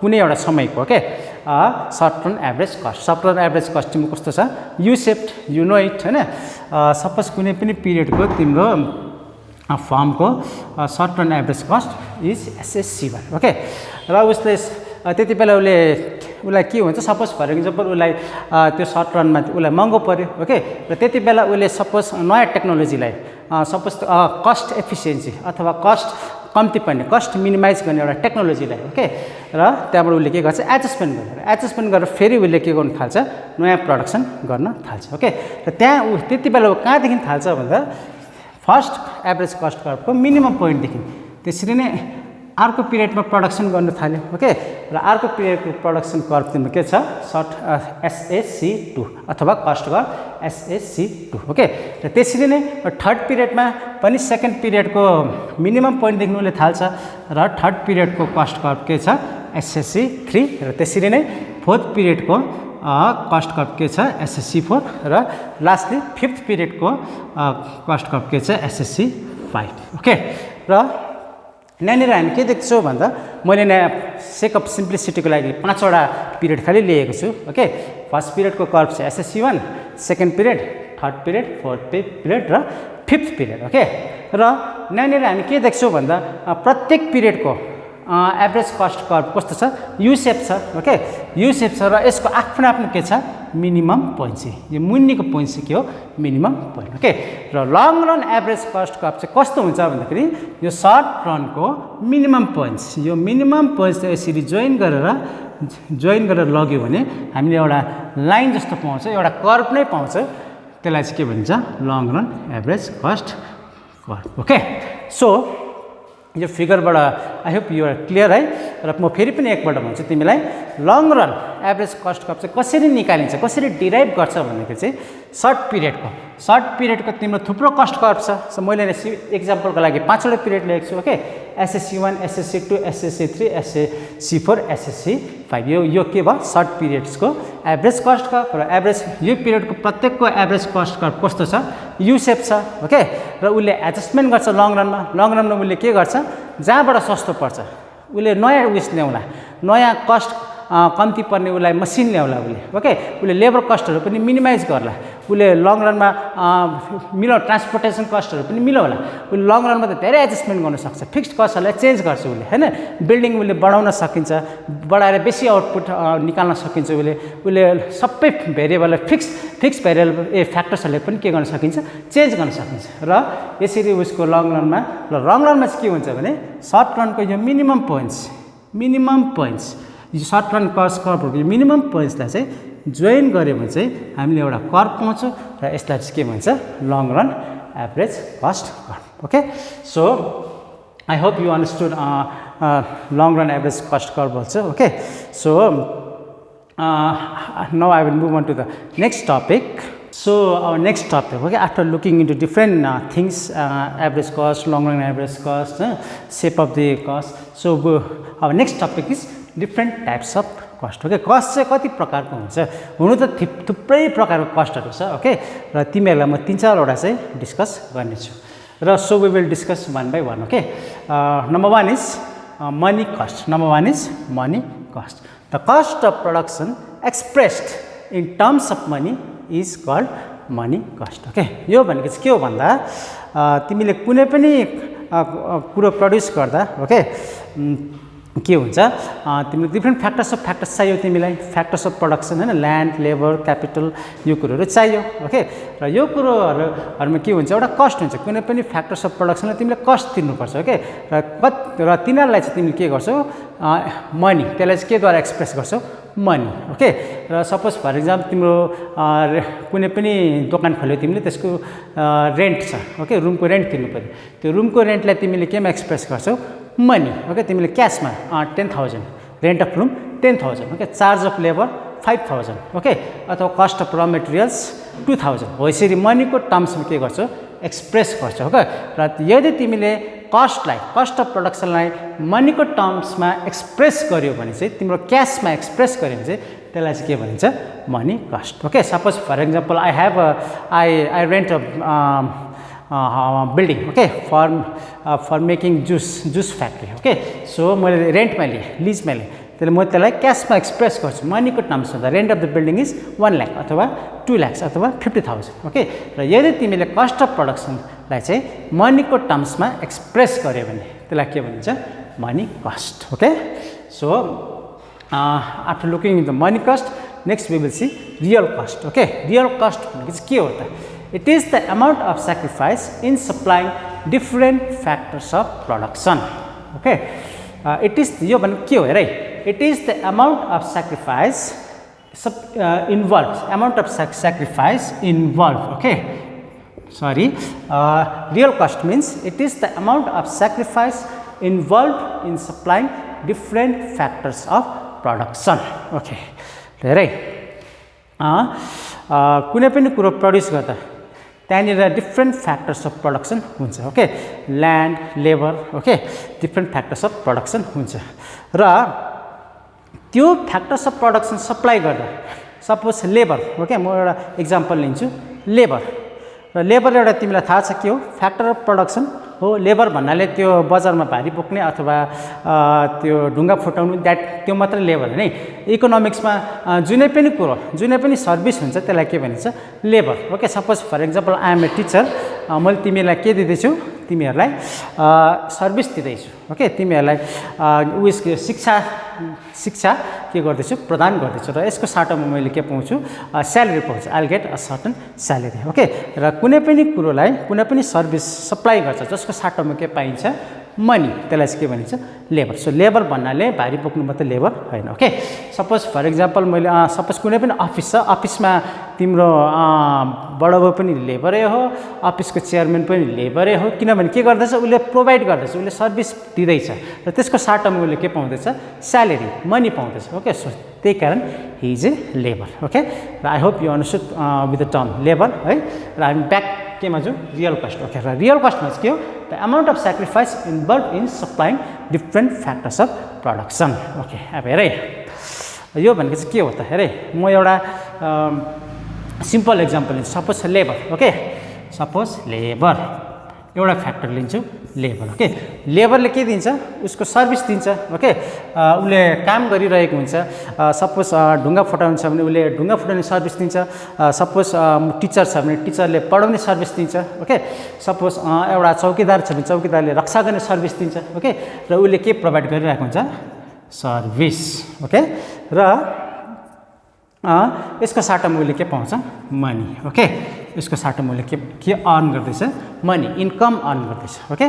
कुनै एउटा समयको okay short run average cost short run average cost तिम्रो कस्तो छ U shaped you know it होइन सपोज कुनै पनि पिरियडको तिम्रो फर्मको short run average cost is SAC1 okay र उसले त्यति बेला उसले उसलाई के हुन्छ सपोज फर इक्जाम्पल उसलाई त्यो सर्ट रनमा उसलाई महँगो पर्यो ओके र त्यति बेला उसले सपोज नयाँ टेक्नोलोजीलाई सपोज कस्ट एफिसियन्सी अथवा कस्ट कम्ती पर्ने कस्ट मिनिमाइज गर्ने एउटा टेक्नोलोजीलाई ओके र त्यहाँबाट उसले के गर्छ एडजस्टमेन्ट गरेर फेरि उसले के गर्नु थाल्छ नयाँ प्रडक्सन गर्न थाल्छ ओके र त्यहाँ ऊ त्यति बेला कहाँदेखि थाल्छ भन्दा फर्स्ट एभरेज कस्ट कर्भको मिनिमम पोइन्टदेखि त्यसरी नै अर्को पिरियडमा प्रडक्सन गर्न थाल्यो ओके र अर्को पिरियडको प्रडक्सन कर्भ तिम्रो के छ सर्ट SAC2 अथवा कस्ट कर्भ SAC2 ओके र त्यसरी नै थर्ड पिरियडमा पनि सेकेन्ड पिरियडको मिनिमम पोइन्टदेखि उसले थाल्छ र थर्ड पिरियडको कस्ट कर्भ के छ SAC3 र त्यसरी नै फोर्थ पिरियडको कस्ट कर्भ के छ SAC4 र लास्टली फिफ्थ पिरियडको कस्ट कर्भ के छ SAC5 ओके र यहाँनिर हामी के देख्छौँ भन्दा मैले सेक अफ सिम्प्लिसिटीको लागि 5वटा पिरियड खालि लिएको छु ओके फर्स्ट पिरियडको कर्भ छ SAC1 second period third period fourth period र फिफ्थ पिरियड ओके र यहाँनिर हामी के देख्छौँ भन्दा प्रत्येक पिरियडको एभरेज कस्ट कर्भ कस्तो छ यु सेप छ ओके यु सेप छ र यसको आफ्नो के छ मिनिमम पोइन्ट चाहिँ यो मुनिको पोइन्ट चाहिँ के हो मिनिमम पोइन्ट ओके र long run average cost curve चाहिँ कस्तो हुन्छ भन्दाखेरि यो सर्ट रनको मिनिमम पोइन्ट्स यो मिनिमम पोइन्ट्स यसरी जोइन गरेर लग्यो भने हामीले एउटा लाइन जस्तो पाउँछ एउटा कर्भ नै पाउँछ त्यसलाई चाहिँ के भन्छ long run average cost curve okay so यो फिगरबाट I hope you are clear है र म फेरि पनि एकपल्ट भन्छु तिमीलाई long run average cost curve चाहिँ कसरी निकालिन्छ कसरी डिराइभ गर्छ भन्दाखेरि चाहिँ सर्ट पिरियडको तिम्रो थुप्रो कस्ट कर्भ छ सो मैले एक्जाम्पलको लागि 5वटा पिरियड ल्याएको छु okay SAC1 SAC2 SAC3 SAC4 SAC5 यो के भयो सर्ट पिरियड्सको एभरेज कस्ट कर्भ र एभरेज यो पिरियडको प्रत्येकको एभरेज कस्ट कर्भ कस्तो छ यु सेप छ ओके र उसले एडजस्टमेन्ट गर्छ लङ रनमा उसले के गर्छ जहाँबाट सस्तो पर्छ उसले नयाँ उयस ल्याउला नयाँ कस्ट कम्ती पर्ने उसलाई मसिन ल्याउला ओके उसले लेबर कस्टहरू पनि मिनिमाइज गर्ला उसले लङ रनमा ट्रान्सपोर्टेसन कस्टहरू पनि मिलाउला उसले लङ रनमा त धेरै एडजस्टमेन्ट गर्न सक्छ फिक्स्ड कस्टहरूलाई चेन्ज गर्छ उसले हैन बिल्डिङ उसले बढाउन सकिन्छ बढाएर बेसी आउटपुट निकाल्न सकिन्छ उसले सबै भेरिएबललाई फिक्स भेरिएबल फ्याक्टर्सहरूले पनि के गर्न सकिन्छ चेन्ज गर्न सकिन्छ र यसरी उसको लङ रनमा चाहिँ के हुन्छ भने सर्ट रनको यो मिनिमम पोइन्ट्स यो सर्ट रन कस्ट कर्भहरूको मिनिमम पोइन्ट्सलाई चाहिँ जोइन गऱ्यो भने चाहिँ हामीले एउटा कर्भ पाउँछौँ र यसलाई चाहिँ के भन्छ long run average cost curve okay so I hope you understood long run average cost curve also okay so now I will move on to the next topic. So our next topic, okay, after looking into different things, average cost, long run average cost, shape of the cost, so our next topic is different types of cost. Okay, cost चाहिँ कति प्रकारको हुन्छ हुनु त थुप्रै प्रकारको कस्टहरू छ okay र तिमीहरूलाई म 3-4वटा चाहिँ डिस्कस गर्नेछु र so we will discuss one by one. Okay, number one is money cost. The cost of production expressed in terms of money is called money cost. Okay, यो भनेको चाहिँ के हो भन्दा तिमीले कुनै पनि कुरो प्रड्युस गर्दा ओके के हुन्छ तिमीले डिफ्रेन्ट फ्याक्टर्स चाहियो तिमीलाई फ्याक्टर्स अफ प्रडक्सन हैन ल्यान्ड लेबर क्यापिटल यो कुरोहरू चाहियो ओके र यो कुरोहरुमा के हुन्छ एउटा कस्ट हुन्छ कुनै पनि फ्याक्टर्स अफ प्रडक्सनलाई तिमीले कस्ट तिर्नुपर्छ ओके र तिनीहरुलाई चाहिँ तिमीले के गर्छौ मनी त्यसलाई चाहिँ के द्वारा एक्सप्रेस गर्छौ मनी ओके र सपोज फर एक्जाम्पल तिम्रो कुनै पनि दोकान खोल्यो तिमीले त्यसको रेन्ट छ ओके रुमको रेन्ट तिर्नु पर्यो त्यो रुमको रेन्टलाई तिमीले केमा एक्सप्रेस गर्छौ मनी ओके तिमीले क्याशमा 10,000 rent of room 10,000 okay charge of labour 5,000 okay अथवा कस्ट अफ र मेटेरियल्स 2,000 हो यसरी मनीको टर्म्समा के गर्छौ एक्सप्रेस गर्छौ ओके र यदि तिमीले कस्ट अफ प्रोडक्सनलाई मनीको टर्म्समा एक्सप्रेस गर्यो भने चाहिँ तिम्रो क्याशमा एक्सप्रेस गर्यो भने चाहिँ त्यसलाई चाहिँ के भनिन्छ money cost okay suppose for example I rent building okay for making juice factory okay so मैले रेन्टमा लिए लिजमा लिए त्यसले म त्यसलाई क्याशमा एक्सप्रेस गर्छु मनीको टर्म्समा the rent of the building is 1 lakh अथवा 2 लाख अथवा 50,000 ओके र यदि तिमीले कस्ट अफ प्रोडक्सनलाई चाहिँ मनीको टर्म्समा एक्सप्रेस गर्यो भने त्यसलाई के भनिन्छ money cost okay so After looking into money cost, next we will see real cost. Okay, real cost is के हो त? It is the amount of sacrifice in supplying different factors of production. Okay, it is यो भने के हो हेर है? It is the amount of sacrifice involved. Amount of sacrifice involved. Okay. Sorry, real cost means it is the amount of sacrifice involved in supplying different factors of production. Okay, हेरै कुनै पनि कुरो प्रड्युस गर्दा त्यहाँनिर different factors of production हुन्छ. Okay, land, labour, okay, different factors of production हुन्छ र त्यो फ्याक्टर्स अफ प्रोडक्सन सप्लाई गर्दा सपोज लेबर, ओके, म एउटा इक्जाम्पल लिन्छु. लेबर र लेबर एउटा तिमीलाई थाहा छ के हो? फ्याक्टर अफ प्रोडक्सन हो. लेबर भन्नाले त्यो बजारमा भारी बोक्ने अथवा त्यो ढुङ्गा फुटाउनु, त्यो मात्र लेबर होइन है. इकोनोमिक्समा जुनै पनि कुरो, जुनै पनि सर्भिस हुन्छ त्यसलाई के भनिन्छ? Labour. Okay, suppose for example I am a teacher, मैले तिमीलाई के दिँदैछु? तिमीहरूलाई सर्भिस दिँदैछु. ओके, तिमीहरूलाई उयसको शिक्षा के गर्दैछु? प्रदान गर्दैछु र यसको साटोमा मैले के पाउँछु? स्यालेरी पाउँछु. I will get a certain salary. Okay, र कुनै पनि कुरोलाई, कुनै पनि सर्भिस सप्लाई गर्छ जसको साटोमा के पाइन्छ? मनी. त्यसलाई चाहिँ के भनिन्छ? लेबर. सो लेबर भन्नाले भारी बोक्नु मात्रै लेबर होइन. ओके, सपोज फर इक्जाम्पल मैले सपोज कुनै पनि अफिस छ, अफिसमा तिम्रो बडाबाउ पनि लेबरै हो, अफिसको चेयरम्यान पनि लेबरै हो. किनभने के गर्दैछ? उसले प्रोभाइड गर्दैछ, उसले सर्भिस दिँदैछ र त्यसको साटोमा उसले के पाउँदैछ? स्यालेरी, मनी पाउँदैछ. ओके, सो त्यही कारण he is a labour. Okay, र I hope you understood with the term labour है. र हामी ब्याक केमा जाउँ? Real cost. ओके, र रियल कस्टमा चाहिँ के हो? The amount of sacrifice involve in supplying different factors of production. Okay, अब हेर है, यो भनेको चाहिँ के हो त? हेर है, म एउटा सिम्पल इक्जाम्पल लिन्छु. Suppose labour. Okay, suppose labour एउटा फ्याक्टर लिन्छु, लेबर. ओके, लेबरले के दिन्छ? उसको सर्भिस दिन्छ. ओके, उसले काम गरिरहेको हुन्छ. सपोज ढुङ्गा फुटाउनु छ भने उसले ढुङ्गा फुटाउने सर्भिस दिन्छ. सपोज टिचर छ भने टिचरले पढाउने सर्भिस दिन्छ. ओके, सपोज एउटा चौकीदार छ भने चौकीदारले रक्षा गर्ने सर्भिस दिन्छ. ओके, र उसले के प्रोभाइड गरिरहेको हुन्छ? सर्भिस. ओके, र यसको साटोमा उसले के पाउँछ? मनी. ओके, यसको साटोमा उसले के अर्न गर्दैछ? मनी, इन्कम अर्न गर्दैछ. ओके,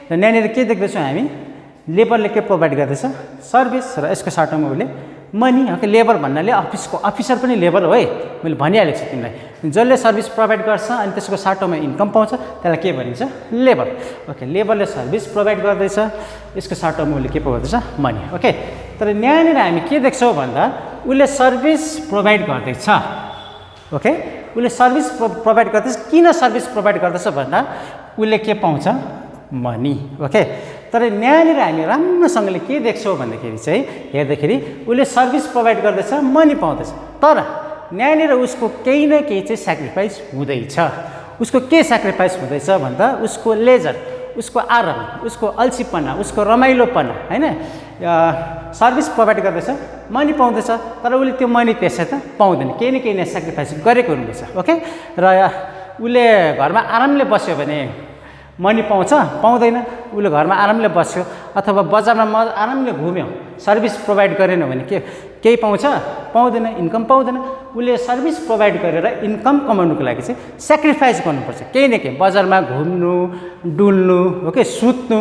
र यहाँनिर के देख्दैछौँ हामी? लेबरले के प्रोभाइड गर्दैछ? सर्भिस, र यसको साटोमा उसले मनी. ओके, लेबर भन्नाले अफिसर पनि लेबर हो है, मैले भनिहालेको छु तिमीलाई. जसले सर्भिस प्रोभाइड गर्छ अनि त्यसको साटोमा इन्कम पाउँछ त्यसलाई के भनिन्छ? लेबर. ओके, लेबरले सर्भिस प्रोभाइड गर्दैछ, यसको साटोमा उसले के गर्दैछ? मनी. ओके, तर यहाँनिर हामी के देख्छौँ भन्दा उसले सर्भिस प्रोभाइड गर्दैछ. ओके, उसले सर्भिस प्रोभाइड गर्दैछ. किन सर्भिस प्रोभाइड गर्दैछ भन्दा उसले के पाउँछ? मनी. ओके, तर यहाँनिर हामी राम्रोसँगले के देख्छौँ भन्दाखेरि चाहिँ हेर्दाखेरि उसले सर्भिस प्रोभाइड गर्दैछ, मनी पाउँदैछ. तर यहाँनिर उसको केही न केही चाहिँ सेक्रिफाइस हुँदैछ. उसको के सेक्रिफाइस हुँदैछ भन्दा उसको लेजर, उसको आराम, उसको अल्छीपना, उसको रमाइलोपना होइन. सर्भिस प्रोभाइड गर्दैछ, मनी पाउँदैछ, तर उसले त्यो मनी त्यसै त पाउँदैन. केही न केही सेक्रिफाइस गरेको हुनुपर्छ. ओके, र उसले घरमा आरामले बस्यो भने मनी पाउँछ? पाउँदैन. उसले घरमा आरामले बस्यो अथवा बजारमा आरामले घुम्यो, सर्भिस प्रोभाइड गरेन भने केही पाउँछ? पाउँदैन, इन्कम पाउँदैन. उसले सर्भिस प्रोभाइड गरेर इन्कम कमाउनुको लागि चाहिँ सेक्रिफाइस गर्नुपर्छ. केही न केही बजारमा घुम्नु, डुल्नु, ओके, सुत्नु,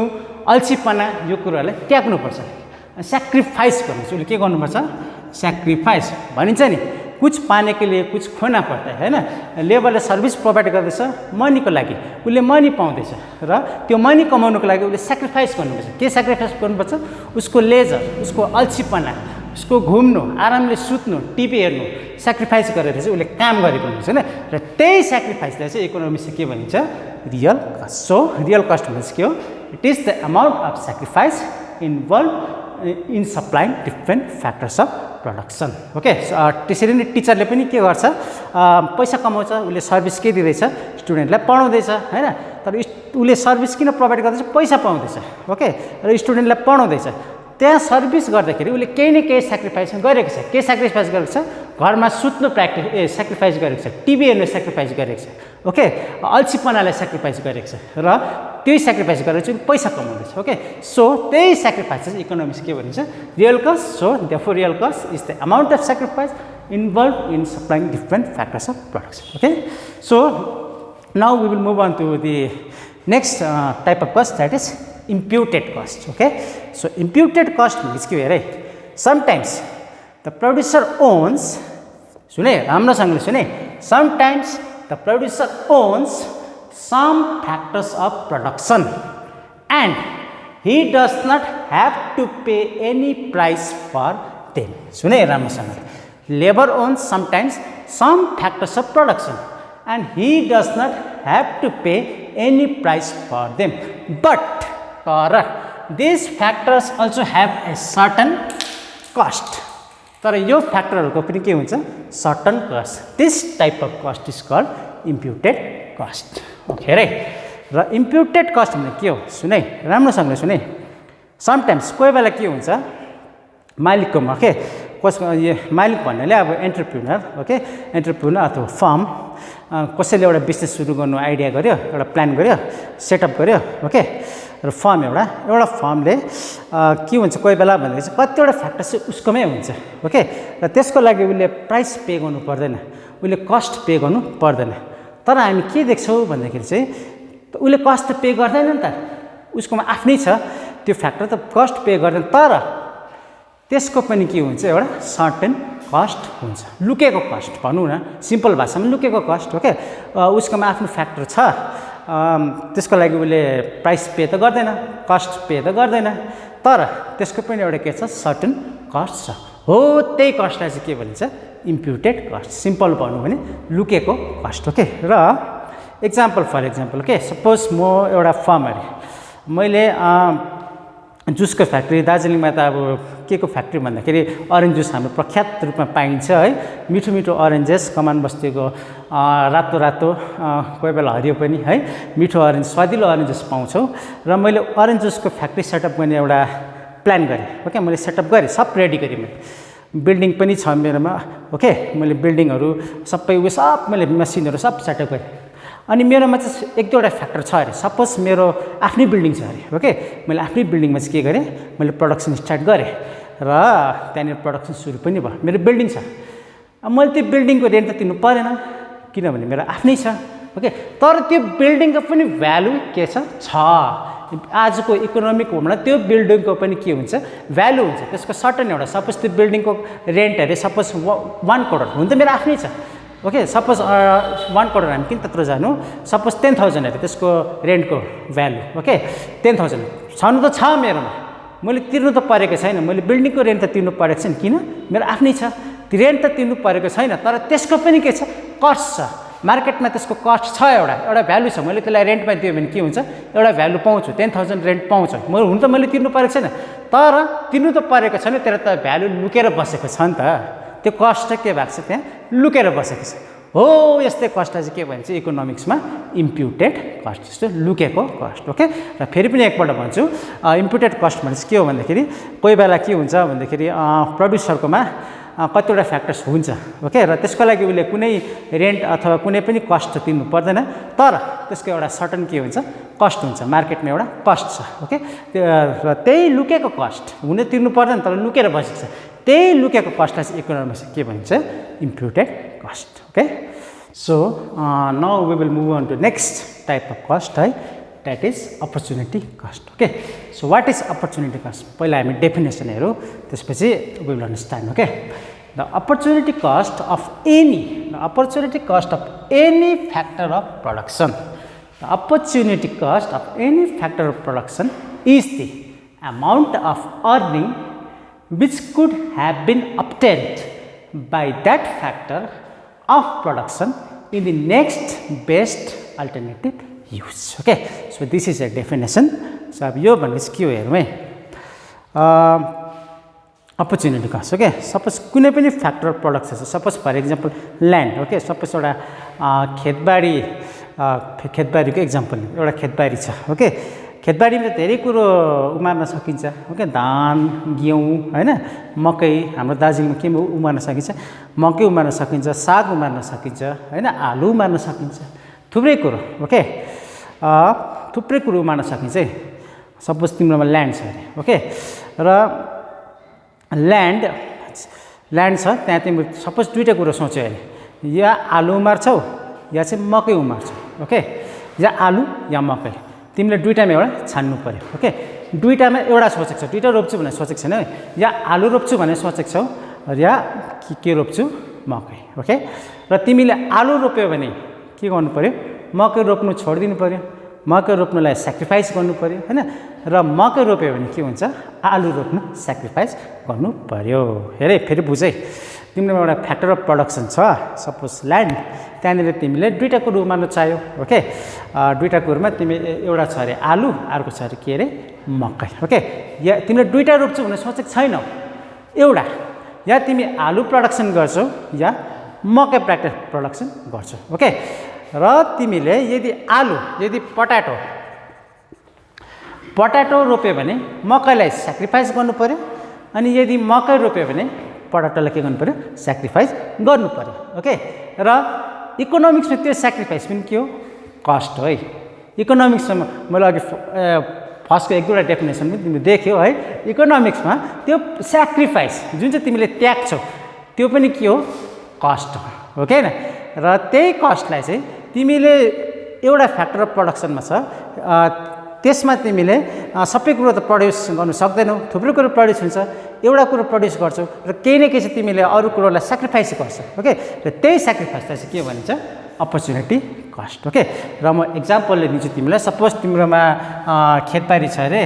अल्छीपना, यो कुरोहरूलाई त्याग्नुपर्छ. सेक्रिफाइस गर्नु. उसले के गर्नुपर्छ? सेक्रिफाइस भनिन्छ नि, कुछ पाने के लिए कुछ खोना पर्छ हैन. लेबरले सर्भिस प्रोभाइड गर्दैछ मनीको लागि, उसले मनी पाउँदैछ र त्यो मनी कमाउनुको लागि उसले सेक्रिफाइस गर्नुपर्छ. के सेक्रिफाइस गर्नुपर्छ? उसको लेजर, उसको अल्छीपना, उसको घुम्नु, आरामले सुत्नु, टिभी हेर्नु सेक्रिफाइस गरेर चाहिँ उसले काम गरेको हुन्छ हैन. र त्यही सेक्रिफाइसलाई चाहिँ इकोनोमिक्समा के भनिन्छ? Real cost. So real cost भनेको के हो? It is the amount of sacrifice involve in supplying different factors of production. Okay, त्यसरी नै टिचरले पनि के गर्छ? पैसा कमाउँछ, उसले सर्भिस के दिँदैछ? स्टुडेन्टलाई पढाउँदैछ हैन. तर उसले सर्भिस किन प्रोभाइड गर्दैछ? पैसा पाउँदैछ. ओके, र स्टुडेन्टलाई पढाउँदैछ. त्यहाँ सर्भिस गर्दाखेरि उसले केही न केही सेक्रिफाइस गरेको छ. के सेक्रिफाइस गरेको छ? घरमा सुत्नु सेक्रिफाइस गरेको छ, टिभी हेर्नु सेक्रिफाइस गरेको छ. ओके, अल्छीपनालाई सेक्रिफाइस गरेको छ र त्यही सेक्रिफाइस गरेर चाहिँ पैसा कमाउँदैछ ओके सो त्यही सेक्रिफाइस चाहिँ इकोनोमिक्स के भनिन्छ real cost so therefore real cost is the amount of sacrifice involve in supplying different factors of production okay so now we will move on to the next type of cost that is imputed cost okay so imputed cost भनेपछि के हो हेर है sometimes the producer ons सुने राम्रोसँगले सुने sometimes the producer owns some factors of production and he does not have to pay any price for them सुने राम्रोसँग labor owns sometimes some factors of production and he does not have to pay any price for them but these factors also have a certain cost तर यो फ्याक्टरहरुको पनि के हुन्छ certain cost this type of cost is called imputed cost okay रे र इम्प्युटेड cost भने के हो सुने राम्रोसँगले सुने समटाइम्स कोही बेला के हुन्छ मालिककोमा के कसको यो मालिक भन्नाले अब एन्टरप्रेन्योर ओके एन्टरप्रेन्योर अथवा फर्म कसैले एउटा बिजनेस सुरु गर्नु आइडिया गर्यो एउटा प्लान गर्यो सेटअप गर्यो ओके र फर्म एउटा फर्मले के हुन्छ कोही बेला भन्दाखेरि चाहिँ कतिवटा फ्याक्टर चाहिँ उसकोमै हुन्छ ओके र त्यसको लागि उसले प्राइस पे गर्नु पर्दैन उसले कस्ट पे गर्नु पर्दैन तर हामी के देख्छौँ भन्दाखेरि चाहिँ उसले कस्ट त पे गर्दैन नि त उसकोमा आफ्नै छ त्यो फ्याक्टर त कस्ट पे गर्दैन तर त्यसको पनि के हुन्छ एउटा सर्टेन कस्ट हुन्छ लुकेको कस्ट भनौँ न सिम्पल भाषामा लुकेको कस्ट ओके उसकोमा आफ्नो फ्याक्टर छ त्यसको लागि उसले प्राइस पे त गर्दैन कस्ट पे त गर्दैन तर त्यसको पनि एउटा के छ सर्टेन कस्ट छ हो त्यही कस्टलाई चाहिँ के भनिन्छ इम्प्युटेड कस्ट सिम्पल भनौँ भने लुकेको कस्ट ओके र फर एक्जाम्पल के सपोज म एउटा फर्म अरे मैले जुसको फ्याक्ट्री दार्जिलिङमा त अब के को फ्याक्ट्री भन्दाखेरि अरेन्ज जुस हाम्रो प्रख्यात रूपमा पाइन्छ है मिठो मिठो अरेन्जेस कमान बस्तीको रातो रातो कोही बेला हरियो पनि है मिठो अरेन्ज स्वादिलो अरेन्जेस पाउँछौँ र मैले अरेन्ज जुसको फ्याक्ट्री सेटअप गर्ने एउटा प्लान गरेँ ओके मैले सेटअप गरेँ सब रेडी गरेँ मैले बिल्डिङ पनि छ मेरोमा ओके मैले बिल्डिङहरू सबै उयो सब मैले मसिनहरू सब सेटअप गरेँ अनि मेरोमा चाहिँ एक दुईवटा फ्याक्टर छ अरे सपोज मेरो आफ्नै बिल्डिङ छ अरे ओके मैले आफ्नै बिल्डिङमा चाहिँ के गरेँ मैले प्रोडक्सन स्टार्ट गरेँ र त्यहाँनिर प्रोडक्सन सुरु पनि भयो मेरो बिल्डिङ छ अब मैले त्यो बिल्डिङको रेन्ट त तिर्नु परेन किनभने मेरो आफ्नै छ ओके तर त्यो बिल्डिङको पनि भ्यालु के छ आजको इकोनोमिक होममा त्यो बिल्डिङको पनि के हुन्छ भ्यालु हुन्छ त्यसको सर्टन एउटा सपोज त्यो बिल्डिङको रेन्ट अरे सपोज 1 करोड हुन त मेरो आफ्नै छ ओके सपोज 1 करोड हामी किन त्यत्रो जानु सपोज 10,000 अरे त्यसको रेन्टको भ्यालु ओके 10,000 छनु त छ मेरोमा मैले तिर्नु त परेको छैन मैले बिल्डिङको रेन्ट त तिर्नु परेको छैन किन मेरो आफ्नै छ त्यो रेन्ट त तिर्नु परेको छैन तर त्यसको पनि के छ कस्ट छ मार्केटमा त्यसको कस्ट छ एउटा भ्यालु छ मैले त्यसलाई रेन्टमा दिएँ भने के हुन्छ एउटा भ्यालु पाउँछु 10,000 रेन्ट पाउँछु हुन त मैले तिर्नु परेको छैन तर तिर्नु त परेको छैन तर त भ्यालु लुकेर बसेको छ नि त त्यो कस्ट चाहिँ के भएको छ त्यहाँ लुकेर बसेको छ हो यस्तै कस्टलाई चाहिँ के भन्छ इकोनोमिक्समा इम्प्युटेड कस्ट जस्तो लुकेको कस्ट ओके र फेरि पनि एकपल्ट भन्छु इम्प्युटेड कस्ट भनेपछि के हो भन्दाखेरि कोही बेला के हुन्छ भन्दाखेरि प्रड्युसरकोमा कतिवटा फ्याक्टर्स हुन्छ ओके र त्यसको लागि उसले कुनै रेन्ट अथवा कुनै पनि कस्ट तिर्नु पर्दैन तर त्यसको एउटा सर्टन के हुन्छ कस्ट हुन्छ मार्केटमा एउटा कस्ट छ ओके र त्यही लुकेको कस्ट हुने तिर्नु पर्दैन तर लुकेर बसेको छ त्यही लुकेको कस्टलाई चाहिँ इकोनोमिक्स के भन्छ imputed cost okay so now we will move on to next type of cost है that is opportunity cost okay so what is opportunity cost पहिला हामी डेफिनेसन हेरौँ त्यसपछि we will understand okay the opportunity cost of any factor of production the opportunity cost of any factor of production is the amount of earning which could have been obtained by that factor of production in the next best alternative use okay so this is a definition so अब यो भनेपछि के हो हेरौँ है opportunity cost okay suppose कुनै पनि factor of production छ suppose for example land okay suppose एउटा खेतबारीको इक्जाम्पल एउटा खेतबारी छ ओके खेतबारीमा धेरै कुरो उमार्न सकिन्छ ओके धान गेहूँ हैन मकै हाम्रो दार्जिलिङमा के उमार्न सकिन्छ मकै उमार्न सकिन्छ साग उमार्न सकिन्छ हैन आलु उमार्न सकिन्छ थुप्रै कुरो ओके थुप्रै कुरो उमार्न सकिन्छ है। सपोज तिम्रोमा ल्यान्ड छ अरे, ओके, र ल्यान्ड छ, त्यहाँ तिम्रो सपोज दुईवटा कुरो सोच्यो अरे, या आलु उमार्छौ या चाहिँ मकै उमार्छौ, ओके, या आलु या मकै, तिमीले दुईवटामा एउटा छान्नु पऱ्यो, ओके। दुईवटामा एउटा सोचेको छौ, दुईवटा रोप्छु भनेर सोचेको छैन, या आलु रोप्छु भनेर सोचेको छौ या के रोप्छु, मकै, ओके। र तिमीले आलु रोप्यो भने के गर्नु पऱ्यो, मकै रोप्नु छोडिदिनु पऱ्यो, मकै रोप्नुलाई सेक्रिफाइस गर्नु पऱ्यो हैन, र मकै रोप्यो भने के हुन्छ, आलु रोप्नु सेक्रिफाइस गर्नु पऱ्यो। हेरे फेरि बुझ है, तिम्रोमा एउटा फ्याक्टर अफ प्रोडक्सन छ, सपोज ल्यान्ड, त्यहाँनिर तिमीले दुईवटा कुरो उमार्नु चाह्यो, ओके। दुईवटा कुरोमा तिमी एउटा छ अरे आलु, अर्को छ अरे के अरे मकै, ओके। या तिमीले दुईवटा रोप्छु भनेर सोचेको छैनौ, एउटा या तिमी आलु प्रोडक्सन गर्छौ या मकै प्रोडक्सन गर्छौ, ओके। र तिमीले यदि पटाटो रोप्यो भने मकैलाई सेक्रिफाइस गर्नु पऱ्यो, अनि यदि मकै रोप्यो भने पटाटोलाई के गर्नु पऱ्यो, सेक्रिफाइस गर्नु पऱ्यो, ओके। र इकोनोमिक्समा त्यो सेक्रिफाइस पनि के हो, कस्ट हो है। इकोनोमिक्समा मैले अघि फर्स्टको एक दुईवटा डेफिनेसन पनि तिमीले देख्यौ है। इकोनोमिक्समा त्यो सेक्रिफाइस जुन चाहिँ तिमीले त्याग्छौ त्यो पनि के हो, कस्ट हो, ओके न। र त्यही कस्टलाई चाहिँ तिमीले एउटा फ्याक्टर अफ प्रोडक्सनमा छ, त्यसमा तिमीले सबै कुरो त प्रड्युस गर्नु सक्दैनौ, थुप्रै कुरो प्रड्युस हुन्छ, एउटा कुरो प्रड्युस गर्छौ र केही न केही चाहिँ तिमीले अरू कुरोलाई सेक्रिफाइस गर्छौ, ओके। र त्यही सेक्रिफाइसलाई चाहिँ के भनिन्छ, अपर्च्युनिटी कस्ट, ओके। र म एक्जाम्पलले दिन्छु तिमीलाई, सपोज तिम्रोमा खेतबारी छ अरे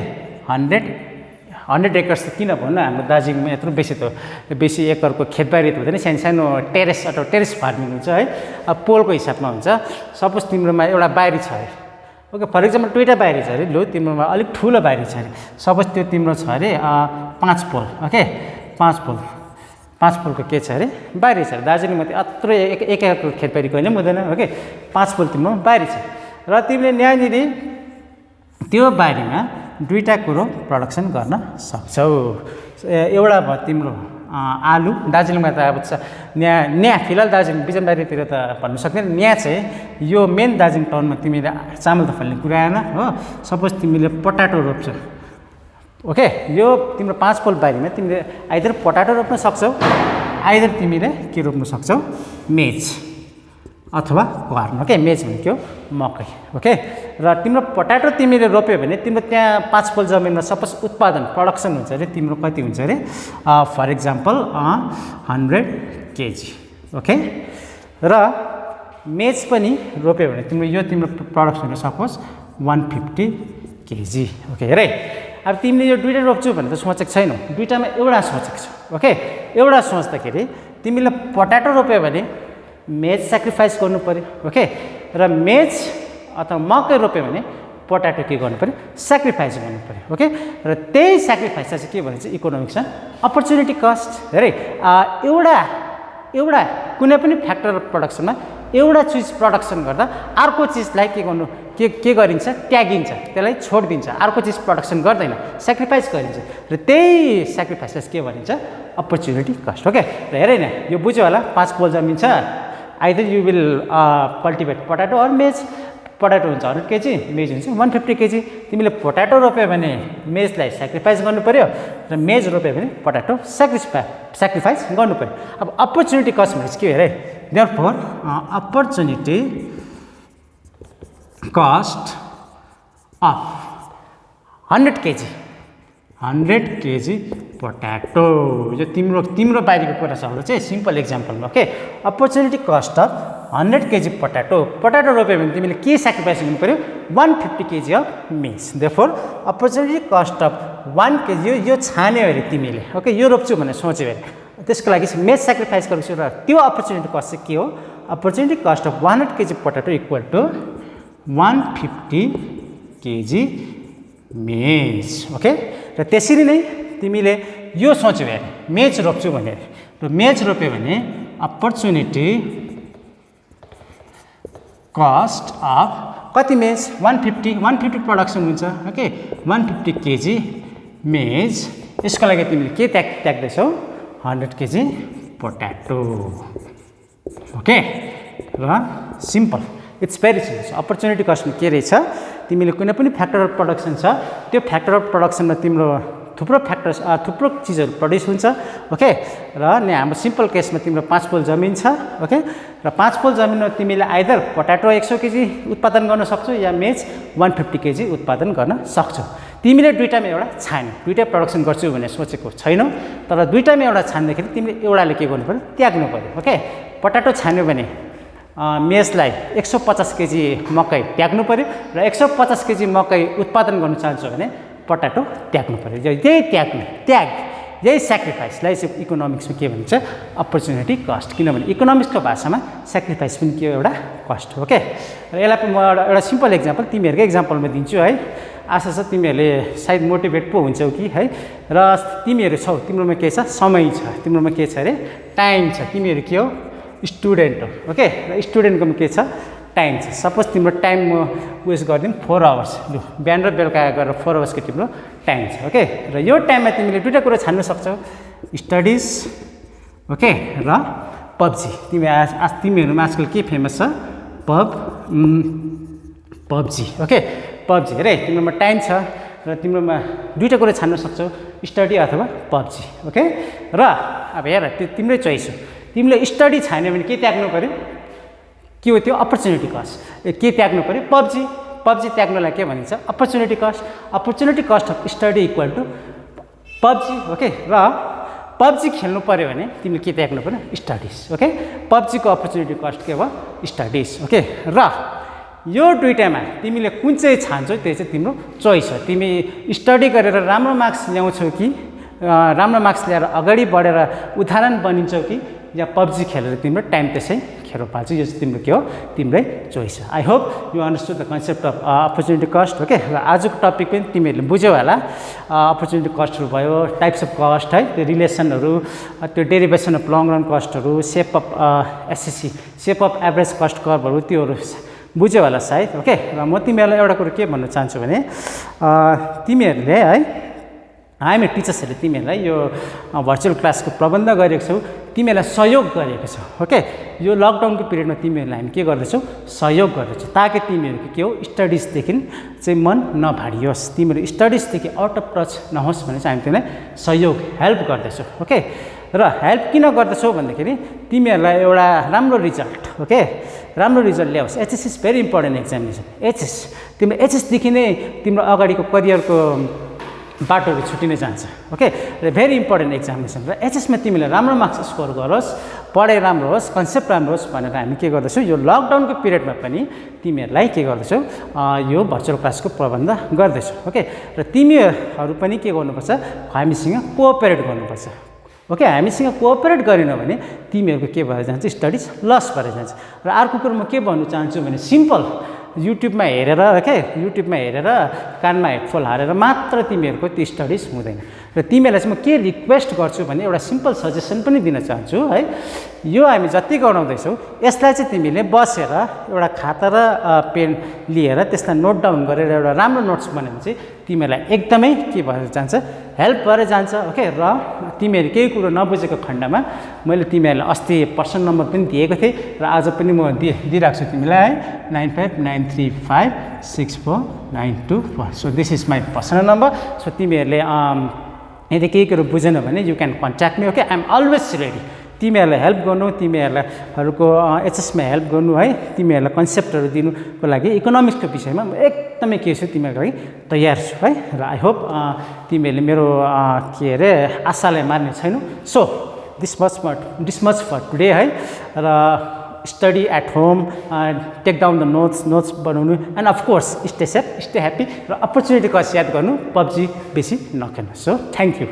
100 एकर्स त किन भन्नु, हाम्रो दार्जिलिङमा यत्रो बेसी एकरको खेतबारी त हुँदैन, सानो सानो टेरेस अथवा टेरेस फार्मिङ हुन्छ है, पोलको हिसाबमा हुन्छ। सपोज तिम्रोमा एउटा बारी छ अरे, ओके, फर इक्जाम्पल दुईवटा बारी छ अरे, लो तिम्रोमा अलिक ठुलो बारी छ अरे, सपोज त्यो तिम्रो छ अरे 5 पोल, ओके, 5 पोलको के छ अरे बारी छ। दार्जिलिङमा त यत्रो एक एकरको खेतबारी कहिले पनि हुँदैन, ओके। 5 पोल तिम्रो बारी छ र तिमीले यहाँनिर त्यो बारीमा दुईवटा कुरो प्रोडक्सन गर्न सक्छौ। एउटा भयो तिम्रो आलु, दार्जिलिङमा त अब यहाँ फिलहाल दार्जिलिङ बिजनबारीतिर त भन्नु सक्दैन, यहाँ चाहिँ यो मेन दार्जिलिङ टाउनमा तिमीले चामल त फल्ने कुरा आएन हो। सपोज तिमीले पटाटो रोप्छौ, ओके, यो तिम्रो 5 पोल बारीमा तिमीले आइदर पटाटो रोप्न सक्छौ, आइदर तिमीले के रोप्न सक्छौ, मेज अथवा कर्न, ओके। मेज भनेको मकै, ओके। र तिम्रो पटाटो तिमीले रोप्यो भने तिम्रो त्यहाँ 5 पोल जमिनमा सपोज उत्पादन प्रोडक्सन हुन्छ अरे तिम्रो कति हुन्छ अरे, फर इक्जाम्पल 100 केजी, ओके। र मेज पनि रोप्यो भने तिम्रो यो तिम्रो प्रोडक्सन सपोज 150 केजी, ओके। हेर अब तिमीले यो दुईवटा रोप्छु भनेर त सोचेको छैनौ, दुईवटामा एउटा सोचेको छौ, ओके। एउटा सोच्दाखेरि तिमीले पटाटो रोप्यो भने मेज सेक्रिफाइस गर्नु पऱ्यो, ओके। र मेज अथवा मकै रोप्यो भने पटाटो के गर्नु पऱ्यो, सेक्रिफाइस गर्नु पऱ्यो, ओके। र त्यही सेक्रिफाइस चाहिँ के भन्छ, इकोनोमिक्समा अपर्च्युनिटी कस्ट। हेरे एउटा कुनै पनि फ्याक्टर अफ प्रोडक्सनमा एउटा चिज प्रोडक्सन गर्दा अर्को चिजलाई के गरिन्छ, त्यागिन्छ, त्यसलाई छोडिदिन्छ, अर्को चिज प्रोडक्सन गर्दैन, सेक्रिफाइस गरिन्छ। र त्यही सेक्रिफाइसलाई के भनिन्छ, अपर्च्युनिटी कस्ट, ओके। र हेरे न, यो बुझ्यो होला, 5 पोल जमिन छ, either you will cultivate potato or maize. Potato हुन्छ 100 केजी, मेज हुन्छ 150 केजी। तिमीले पटाटो रोप्यो भने मेजलाई सेक्रिफाइस गर्नु पऱ्यो, र मेज रोप्यो भने पटाटो सेक्रिफाइस गर्नु पऱ्यो। अब अपर्च्युनिटी कस्ट भनेपछि के हेरे, therefore opportunity cost of 100 KG potato, यो तिम्रो बारीको कुरा छ चाहिँ simple example, okay. Opportunity cost of 100 KG potato रोप्यो भने तिमीले के सेक्रिफाइस गर्नु पऱ्यो, 150 केजी अफ मेज। Therefore opportunity cost of 1 KG, यो छान्यो अरे तिमीले, ओके, यो रोप्छु भनेर सोच्यो अरे, त्यसको लागि मेज सेक्रिफाइस गर्छु, र त्यो अपर्च्युनिटी कस्ट चाहिँ के हो, opportunity cost of 100 KG potato equal to 150 KG maize, okay. र त्यसरी नै तिमीले यो सोच्यो अरे मेज रोप्छु भनेर, र मेज रोप्यो भने अपर्च्युनिटी कस्ट अफ कति मेज, 150 प्रोडक्सन हुन्छ, ओके, 150 केजी मेज। यसको लागि तिमीले के त्याग्दैछौ, 100 केजी पोटाटो, ओके। र simple, it's very simple. Opportunity कस्टमा के रहेछ, तिमीले कुनै पनि फ्याक्टर अफ प्रोडक्सन छ त्यो फ्याक्टर अफ प्रोडक्सनमा तिम्रो थुप्रो चिजहरू प्रड्युस हुन्छ ओके र नि हाम्रो सिम्पल केसमा तिम्रो 5 पोल जमिन छ ओके र 5 पोल जमिनमा तिमीले आइदर पोटाटो 100 केजी उत्पादन गर्न सक्छौ या मेज 150 केजी उत्पादन गर्न सक्छौ तिमीले दुईटामा एउटा छान्यौ दुईटा प्रोडक्सन गर्छु भनेर सोचेको छैनौ तर दुईटामा एउटा छान्दाखेरि तिमीले एउटाले के गर्नु पर्यो त्याग्नु पर्यो ओके पोटाटो छान्यो भने मेजलाई 150 केजी मकै त्याग्नु पर्यो र 150 केजी मकै उत्पादन गर्न चाहन्छौ भने पोटाटो त्याग्नु पर्यो यही स्याक्रिफाइसलाई चाहिँ इकोनोमिक्समा के भन्छ अपर्च्युनिटी कस्ट किनभने इकोनोमिक्सको भाषामा स्याक्रिफाइस पनि के एउटा कस्ट हो ओके र यसलाई म एउटा सिम्पल एक्जाम्पल तिमीहरूकै एक्जाम्पलमा दिन्छु है आशा छ तिमीहरूले सायद मोटिभेट पो हुन्छौ कि है र तिमीहरू छौ तिम्रोमा के छ समय छ तिम्रोमा के छ अरे टाइम छ तिमीहरू के हो स्टुडेन्ट हो ओके र स्टुडेन्टकोमा के छ टाइम छ सपोज तिम्रो टाइम म उयस गरिदिउँ 4 आवर्स लु बिहान र बेलुका गरेर 4 आवर्सको तिम्रो टाइम छ ओके र यो टाइममा तिमीले दुईटा कुरा छान्न सक्छौ स्टडिज ओके र पब्जी तिमीहरूमा आजकल के फेमस छ पब्जी ओके पब्जी हेरे तिम्रोमा टाइम छ र तिम्रोमा दुईटा कुरा छान्न सक्छौ स्टडी अथवा पब्जी ओके र अब हेर त्यो तिम्रै चोइस हो तिमीले स्टडी छान्यो भने के त्याग्नु पर्यो के हो त्यो अपर्च्युनिटी कस्ट के त्याग्नु पर्यो पब्जी त्याग्नुलाई के भनिन्छ opportunity cost of study equal to PUBG okay र पब्जी खेल्नु पर्यो भने तिमीले के त्याग्नु पर्यो स्टडिज ओके पब्जीको अपर्च्युनिटी कस्ट के भयो स्टडिज ओके र यो दुईटामा तिमीले कुन चाहिँ छान्छौ त्यो चाहिँ तिम्रो चोइस हो तिमी स्टडी गरेर राम्रो मार्क्स ल्याउँछौ कि राम्रो मार्क्स ल्याएर अगाडि बढेर उदाहरण बनिन्छौ कि या पब्जी खेलेर तिम्रो टाइम त्यसै खेर पाल्छ यो चाहिँ तिम्रो के हो तिम्रै चोइस हो I hope you understood the concept of opportunity cost okay र आजको टपिक पनि तिमीहरूले बुझ्यौ होला अपर्च्युनिटी कस्टहरू भयो टाइप्स अफ कस्ट है त्यो रिलेसनहरू त्यो डेरिभेसन अफ लङ रन कस्टहरू shape of SSC shape of average cost कर्भहरू त्योहरू बुझ्यौ होला सायद ओके र म तिमीहरूलाई एउटा कुरो के भन्न चाहन्छु भने तिमीहरूले है हामी टिचर्सहरूले तिमीहरूलाई यो भर्चुअल क्लासको प्रबन्ध गरेको छौ तिमीहरूलाई सहयोग गरेको छ ओके यो लकडाउनको पिरियडमा तिमीहरूलाई हामी के गर्दैछौँ सहयोग गर्दैछौँ ताकि तिमीहरूको के हो स्टडिजदेखि चाहिँ मन नभाडियोस् तिमीहरू स्टडिजदेखि आउट अफ टच नहोस् भने चाहिँ हामी तिमीलाई सहयोग हेल्प गर्दैछौँ ओके र हेल्प किन गर्दैछौँ भन्दाखेरि तिमीहरूलाई एउटा राम्रो रिजल्ट ओके राम्रो रिजल्ट ल्याओस् HS is very important examination HS तिम्रो एचएसदेखि नै तिम्रो अगाडिको करियरको बाटोहरू छुट्टिने जान्छ ओके र भेरी इम्पोर्टेन्ट एक्जामिनेसन र एचएसमा तिमीले राम्रो मार्क्स स्कोर गरोस् पढाइ राम्रो होस् कन्सेप्ट राम्रो होस् भनेर हामी के गर्दैछौँ यो लकडाउनको पिरियडमा पनि तिमीहरूलाई के गर्दैछौँ यो भर्चुअल क्लासको प्रबन्ध गर्दैछौँ ओके र तिमीहरू पनि के गर्नुपर्छ हामीसँग कोअपरेट गर्नुपर्छ ओके हामीसँग कोअपरेट गरेन भने तिमीहरूको के भएर जान्छ स्टडिज लस भएर जान्छ र अर्को कुरो म के भन्नु चाहन्छु भने सिम्पल युट्युबमा हेरेर ओके युट्युबमा हेरेर कानमा हेडफोन हालेर मात्र तिमीहरूको त्यो स्टडिज हुँदैन र तिमीहरूलाई चाहिँ म के रिक्वेस्ट गर्छु भने एउटा सिम्पल सजेसन पनि दिन चाहन्छु है यो हामी जति गराउँदैछौँ यसलाई चाहिँ तिमीले बसेर एउटा खाता र पेन लिएर त्यसलाई नोट डाउन गरेर एउटा राम्रो नोट्स बनायो भने चाहिँ तिमीहरूलाई एकदमै के भएर जान्छ हेल्प भएर जान्छ ओके र तिमीहरू केही कुरो नबुझेको खण्डमा मैले तिमीहरूलाई अस्ति पर्सन नम्बर पनि दिएको थिएँ र आज पनि म दिइरहेको छु तिमीलाई है 9593564924 so this is my personal number so तिमीहरूले यदि केही कुरो बुझेन भने you can contact me okay I am always ready तिमीहरूलाई हेल्प गर्नु तिमीहरूको एचएसमा हेल्प गर्नु है तिमीहरूलाई कन्सेप्टहरू दिनुको लागि इकोनोमिक्सको विषयमा म एकदमै के छु तिमीहरूको लागि तयार छु है र आई होप तिमीहरूले मेरो के अरे आशालाई मार्ने छैनौ so this much for today है र study at home take down the notes बनाउनु and of course stay safe stay happy र अपर्च्युनिटी कस्ट याद गर्नु पब्जी बेसी नखेल्नु सो थ्याङ्क यू